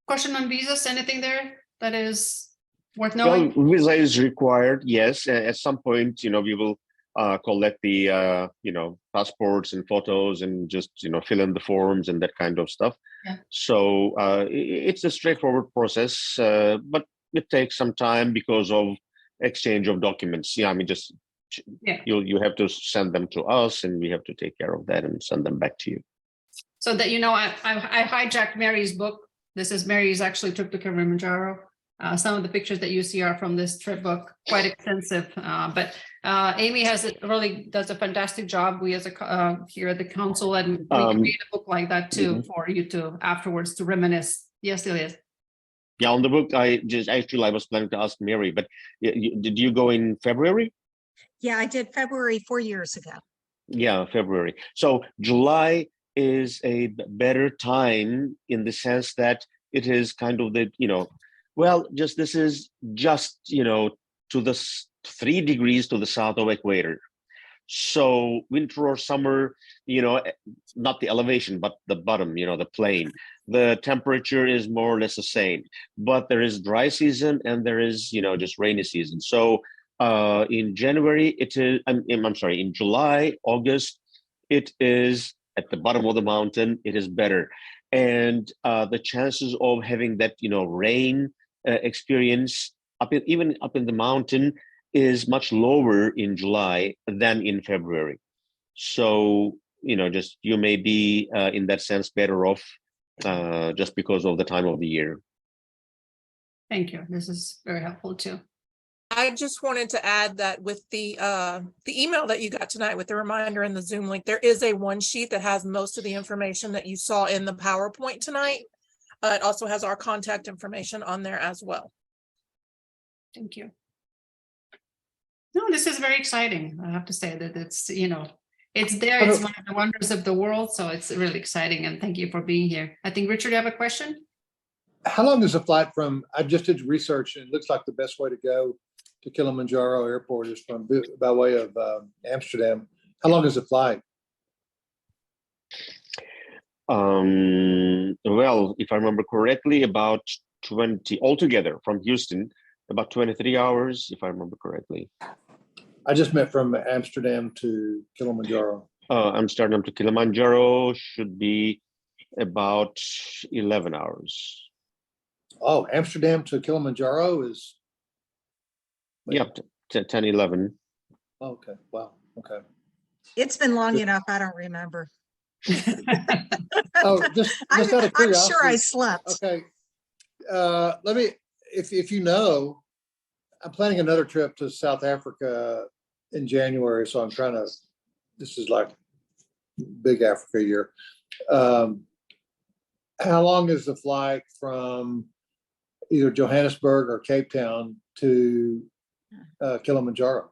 question on visas, anything there that is worth knowing? Well, visa is required, yes. At some point, we will collect the passports and photos and just fill in the forms and that kind of stuff. Yeah. So it's a straightforward process, but it takes some time because of exchange of documents. Yeah, I mean, just you have to send them to us, and we have to take care of that and send them back to you. So that I hijacked Mary's book. This is Mary's actually trip to Kilimanjaro. Some of the pictures that you see are from this trip book, quite extensive. But Amy really does a fantastic job. We as here at the council, and we create a book like that too for you to afterwards to reminisce. Yes, Elias. Yeah, on the book, I was planning to ask Mary, but did you go in February? Yeah, I did February 4 years ago. Yeah, February. So July is a better time in the sense that it is kind of this is just to the 3 degrees to the south of equator. So winter or summer, not the elevation, but the bottom, the plain, the temperature is more or less the same, but there is dry season and there is, just rainy season. So in January, it is, I'm sorry, in July, August, it is at the bottom of the mountain, it is better. And the chances of having that, rain experience even up in the mountain is much lower in July than in February. So, just you may be in that sense better off just because of the time of the year. Thank you. This is very helpful too. I just wanted to add that with the email that you got tonight with the reminder and the Zoom link, there is a one sheet that has most of the information that you saw in the PowerPoint tonight. It also has our contact information on there as well. Thank you. No, this is very exciting. I have to say that it's, it's there. It's one of the wonders of the world. So it's really exciting. And thank you for being here. I think, Richard, you have a question? How long is the flight from, I just did research and it looks like the best way to go to Kilimanjaro Airport is from by way of Amsterdam. How long is the flight? Well, if I remember correctly, about 20 altogether from Houston, about 23 hours, if I remember correctly. I just meant from Amsterdam to Kilimanjaro. Amsterdam to Kilimanjaro should be about 11 hours. Oh, Amsterdam to Kilimanjaro is. Yeah, 10, 11. Okay, wow, okay. It's been long enough, I don't remember. Oh, just out of I'm curiosity. sure I slept. Okay, let me, if you know, I'm planning another trip to South Africa in January, so I'm trying to, this is like big Africa year. How long is the flight from either Johannesburg or Cape Town to Kilimanjaro?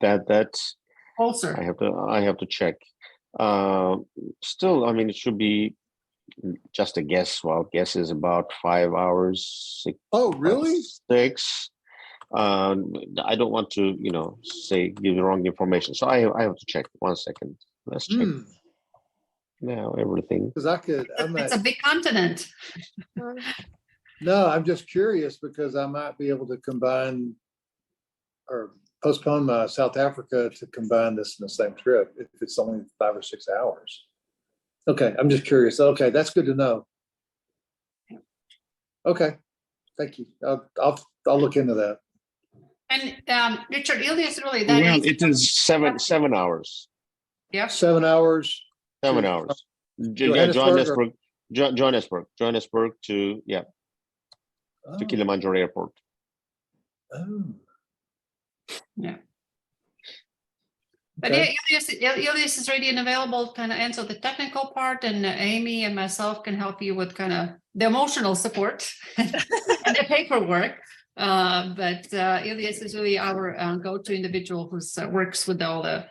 That's Also, I have to check. Still, I mean, it should be just a guess. Well, guess is about 5 hours. 6, Oh, really? 6. I don't want to, give the wrong information. So I have to check. 1 second. Let's check now everything. Because it's a big continent. No, I'm just curious because I might be able to combine or postpone my South Africa to combine this in the same trip if it's only 5 or 6 hours. Okay, I'm just curious. Okay, that's good to know. Okay, thank you. I'll look into that. And Richard, is really that. Well, it is 7 hours. Yeah. 7 hours. 7 hours. Johannesburg Johannesburg to Oh. Kilimanjaro Airport. Oh. Yeah. But Okay. Ilias is ready and available to kind of answer the technical part, and Amy and myself can help you with kind of the emotional support and the paperwork. But Ilias is really our go-to individual who works with all the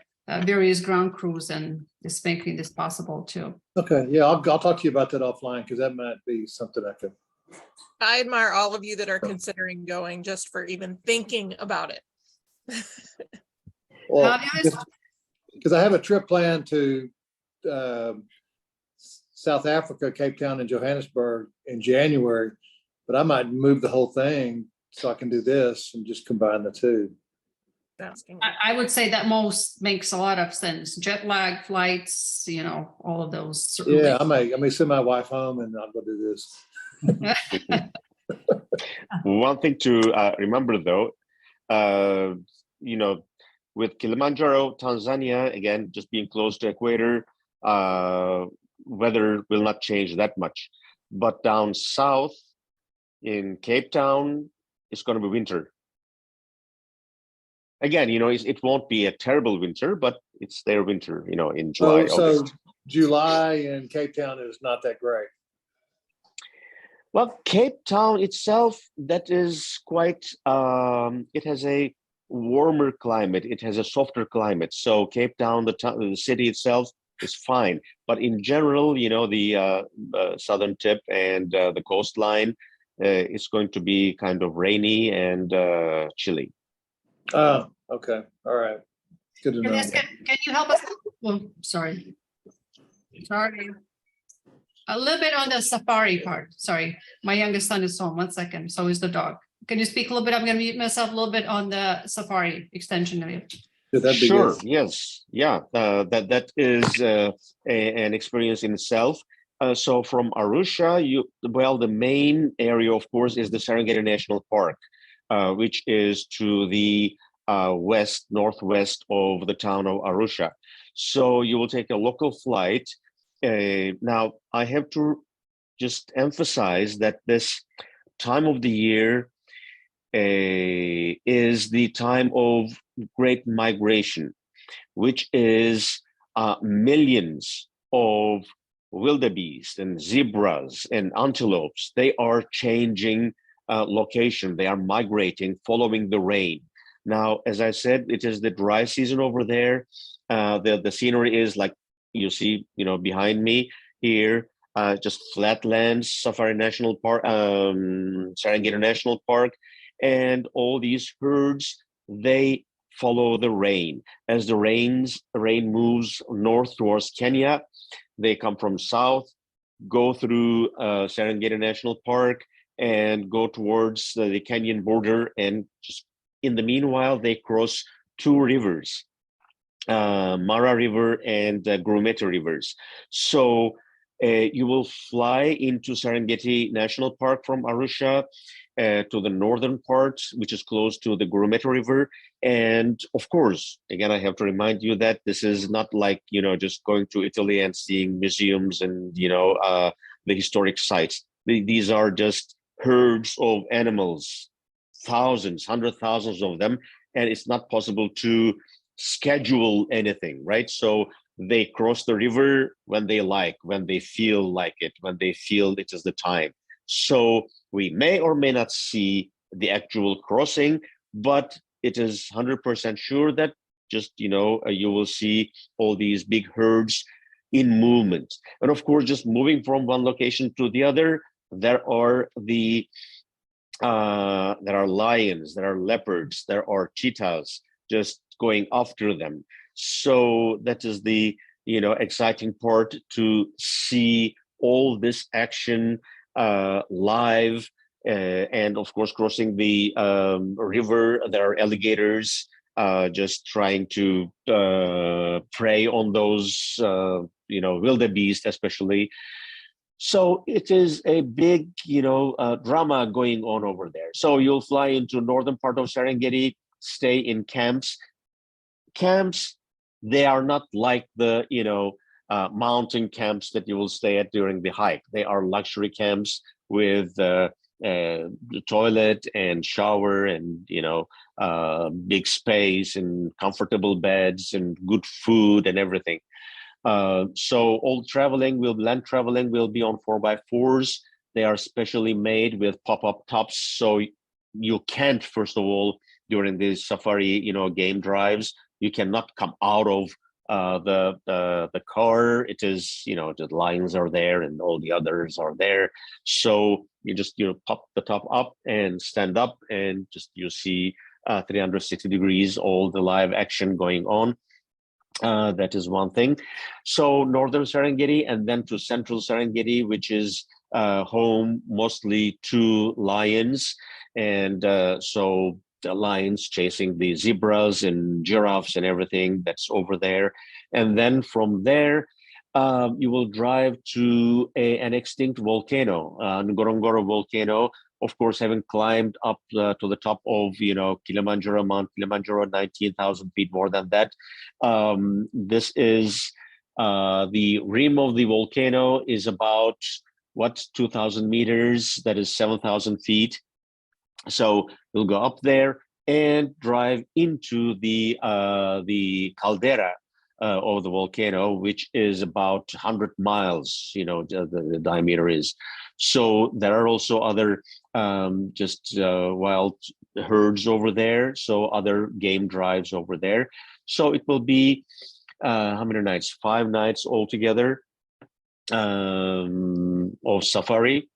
various ground crews and is making this possible too. Okay, yeah, I'll talk to you about that offline because that might be something I could. I admire all of you that are considering going just for even thinking about it. Well, Ilias? because I have a trip planned to South Africa, Cape Town, and Johannesburg in January, but I might move the whole thing so I can do this and just combine the two. Asking. I would say that most makes a lot of sense. Jet lag flights, all of those. Certainly. Yeah, I may send my wife home and I'll go do this. One thing to remember, though, with Kilimanjaro, Tanzania, again, just being close to equator, weather will not change that much. But down south in Cape Town, it's going to be winter. Again, it won't be a terrible winter, but it's their winter, in July. So August. July in Cape Town is not that great. Well, Cape Town itself, that is quite, it has a warmer climate. It has a softer climate. So Cape Town, the city itself is fine. But in general, the southern tip and the coastline, it's going to be kind of rainy and chilly. Oh, okay. All right. Good to know. Can you help us? Oh, sorry. A little bit on the safari part. Sorry, my youngest son is home. 1 second. So is the dog. Can you speak a little bit? I'm going to mute myself a little bit on the safari extension of it. Yeah, that'd be Sure. good. Yes. Yeah. That is an experience in itself. So from Arusha, the main area, of course, is the Serengeti National Park, which is to the northwest of the town of Arusha. So you will take a local flight. Now, I have to just emphasize that this time of the year is the time of great migration, which is millions of wildebeest and zebras and antelopes. They are changing location. They are migrating, following the rain. Now, as I said, it is the dry season over there. The scenery is like you see, behind me here, just flatlands, Safari National Park, Serengeti National Park, and all these herds, they follow the rain. As the rain moves north towards Kenya, they come from south, go through Serengeti National Park, and go towards the Kenyan border. And just in the meanwhile, they cross two rivers, Mara River and Grumeti rivers. So you will fly into Serengeti National Park from Arusha to the northern part, which is close to the Grumeti River. And of course, again, I have to remind you that this is not like, just going to Italy and seeing museums and, the historic sites. These are just herds of animals, thousands, hundred thousands of them. And it's not possible to schedule anything, right? So they cross the river when they like, when they feel like it, when they feel it is the time. So we may or may not see the actual crossing, but it is 100% sure that just, you will see all these big herds in movement. And of course, just moving from one location to the other, there are lions, there are leopards, there are cheetahs just going after them. So that is the exciting part, to see all this action live. And of course, crossing the river, there are alligators just trying to prey on those wildebeest especially. So it is a big, drama going on over there. So you'll fly into northern part of Serengeti, stay in camps. Camps, they are not like the, mountain camps that you will stay at during the hike. They are luxury camps with the toilet and shower and, big space and comfortable beds and good food and everything. So all land traveling will be on 4x4s. They are specially made with pop-up tops. So you can't, first of all, during these safari, game drives, you cannot come out of the car. It is, the lions are there and all the others are there. So you just, pop the top up and stand up and just, you see 360 degrees, all the live action going on. That is one thing. So northern Serengeti and then to central Serengeti, which is home mostly to lions. And so the lions chasing the zebras and giraffes and everything that's over there. And then from there, you will drive to an extinct volcano, Ngorongoro volcano. Of course, having climbed up to the top of, Kilimanjaro, Mount Kilimanjaro, 19,000 feet, more than that. This is the rim of the volcano is about 2,000 meters. That is 7,000 feet. So we'll go up there and drive into the caldera of the volcano, which is about 100 miles. The diameter is. So there are also other wild herds over there. So other game drives over there. So it will be how many nights? 5 nights altogether of safari.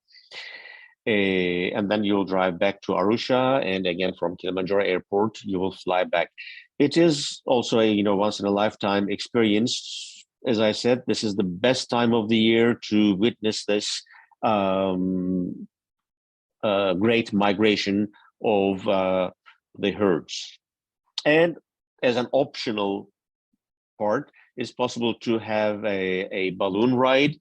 And then you'll drive back to Arusha, and again from Kilimanjaro Airport you will fly back. It is also a once in a lifetime experience. As I said, this is the best time of the year to witness this great migration of the herds. And as an optional part, it's possible to have a balloon ride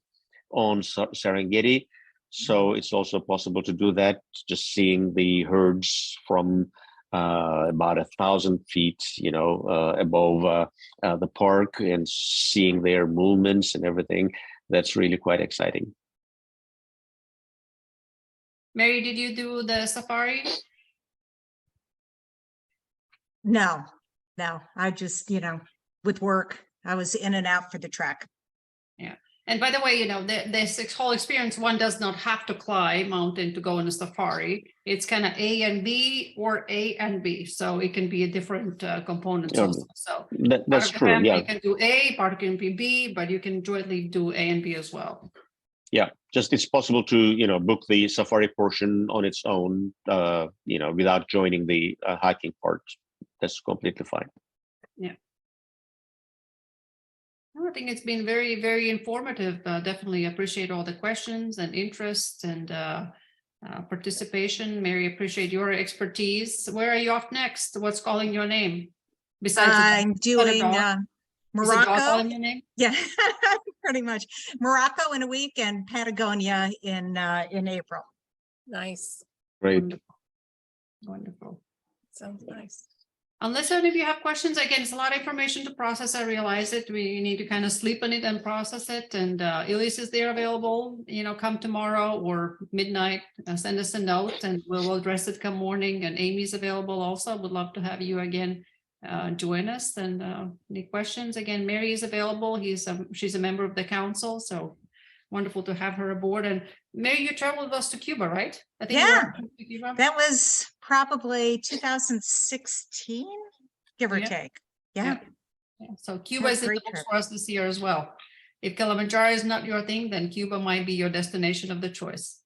on Serengeti. So it's also possible to do that, just seeing the herds from about 1,000 feet, above the park, and seeing their movements and everything. That's really quite exciting. Mary, did you do the safari? No, I just, with work, I was in and out for the trek. And by the way, this whole experience, one does not have to climb mountain to go on a safari. It's kind of A and B or A and B. So it can be a different components also. So That's part of the true. family Yeah. You can do A, part can be B, but you can jointly do A and B as well. Yeah, just it's possible to book the safari portion on its own, without joining the hiking part. That's completely fine. I think it's been very, very informative. Definitely appreciate all the questions and interest and participation. Mary, appreciate your expertise. Where are you off next? What's calling your name? Besides, I'm doing Morocco. Calling your name? Yeah, pretty much. Morocco in a week and Patagonia in April. Nice. Great. Wonderful. Sounds nice. Unless any of you have questions, again, it's a lot of information to process. I realize it. We need to kind of sleep on it and process it. And Ilyas is there available, come tomorrow or midnight, send us a note and we'll address it come morning. And Amy's available also. Would love to have you again join us. And any questions? Again, Mary is available. She's a member of the council. So wonderful to have her aboard. And Mary, you traveled with us to Cuba, right? I think Yeah, to Cuba. that was probably 2016, give or Yeah. take. Yeah. Yeah, so Cuba is in the great books trip. for us this year as well. If Kilimanjaro is not your thing, then Cuba might be your destination of the choice.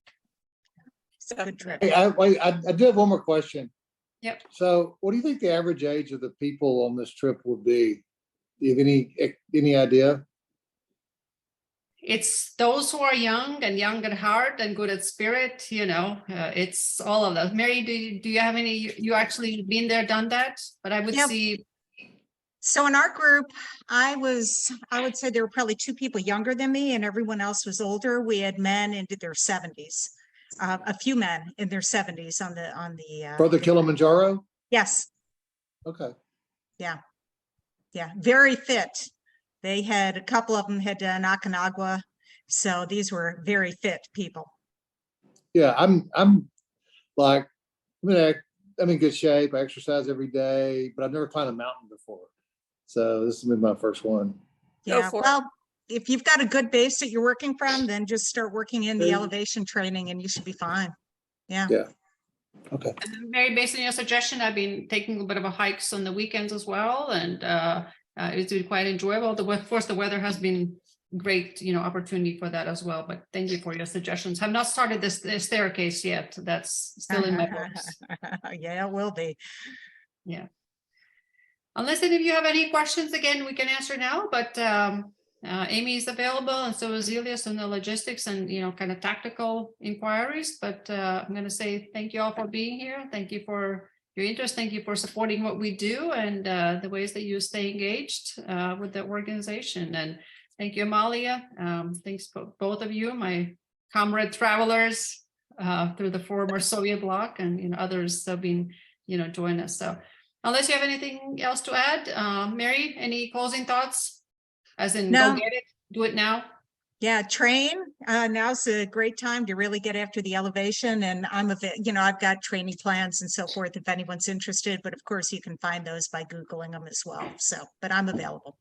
It's a good trip. Hey, I do have one more question. Yep. So what do you think the average age of the people on this trip would be? Do you have any idea? It's those who are young at heart and good at spirit, it's all of that. Mary, do you have any, you actually been there, done that? But I would Yep. see. So in our group, I would say there were probably 2 people younger than me and everyone else was older. We had men into their 70s, a few men in their 70s on the. For the Kilimanjaro? Yes. Okay. Yeah, very fit. They had a couple of them had done Aconcagua, so these were very fit people. Yeah, I'm like, I'm in good shape. I exercise every day, but I've never climbed a mountain before. So this has been my first one. Go Yeah, for it. well, if you've got a good base that you're working from, then just start working in the elevation training and you should be fine. Yeah. Yeah. Okay. And Mary, based on your suggestion, I've been taking a bit of a hikes on the weekends as well. And it's been quite enjoyable. Of course, the weather has been great, opportunity for that as well. But thank you for your suggestions. Have not started this staircase yet. That's still in my books. Yeah, it will be. Yeah. Unless any of you have any questions, again, we can answer now, but Amy is available and so is Ilyas on the logistics and, kind of tactical inquiries. But I'm going to say thank you all for being here. Thank you for your interest. Thank you for supporting what we do and the ways that you stay engaged with the organization. And thank you, Amalia. Thanks both of you, my comrade travelers through the former Soviet bloc and others have been, join us. So unless you have anything else to add, Mary, any closing thoughts? As in, No. go get it, do it now. Yeah, train. Now's a great time to really get after the elevation. And I've got training plans and so forth if anyone's interested. But of course, you can find those by Googling them as well. So, but I'm available.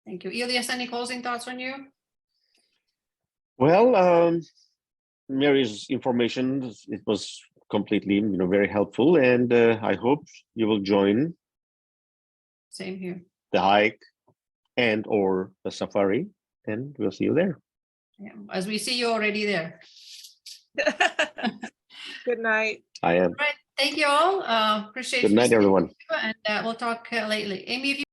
Thank you. Ilyas, any closing thoughts from you? Well, Mary's information, it was completely, very helpful. And I hope you will join Same here. the hike and or the safari, and we'll see you there. Yeah. As we see you already there. Good night. I am. All right. Thank you all. Appreciate Good you night, staying everyone. And we'll talk lately. Amy, if you